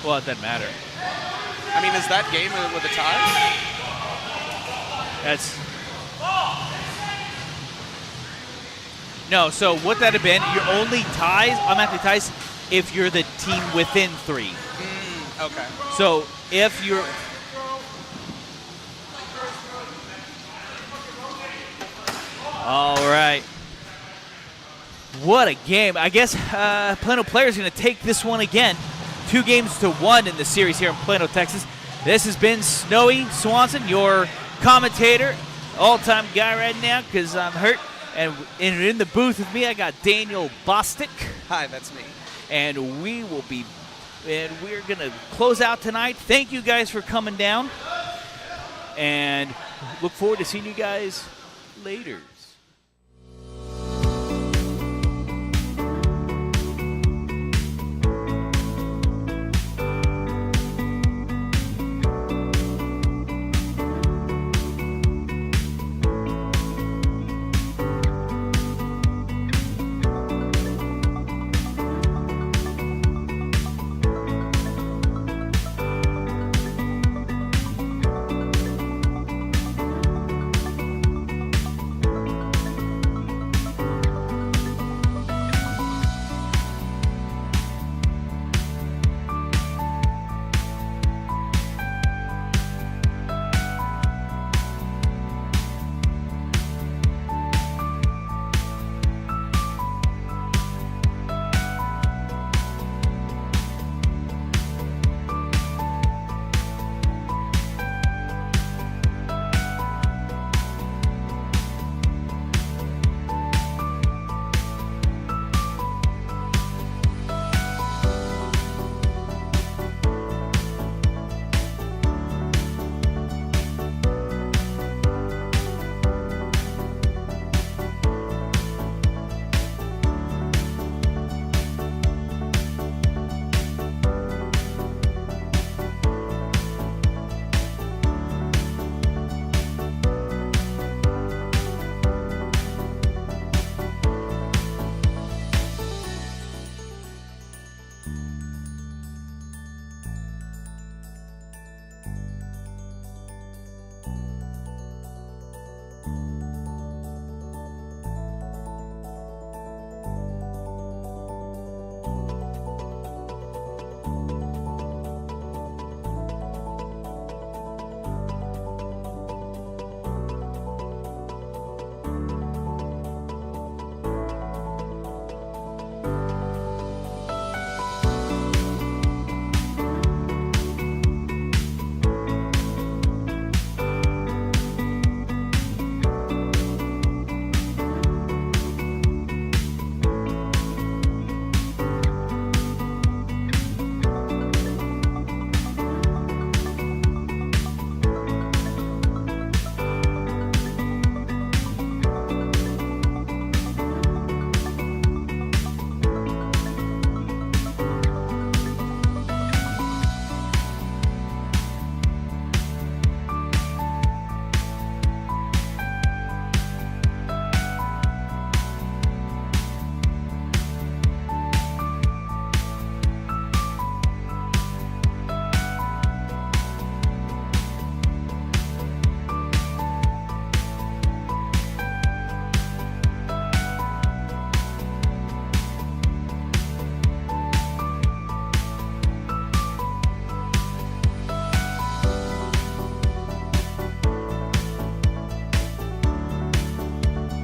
well, it doesn't matter. I mean, is that game with a tie? That's no. So what that have been? Your only ties, automatically ties, if you're the team within 3. Okay. So if you're all right. What a game. I guess Plano players are going to take this one again. 2-1 in the series here in Plano, Texas. This has been Snowy Swanson, your commentator, all-time guy right now because I'm hurt. And in the booth with me, I got Daniel Bostic. Hi, that's me. And we're going to close out tonight. Thank you guys for coming down. And look forward to seeing you guys later.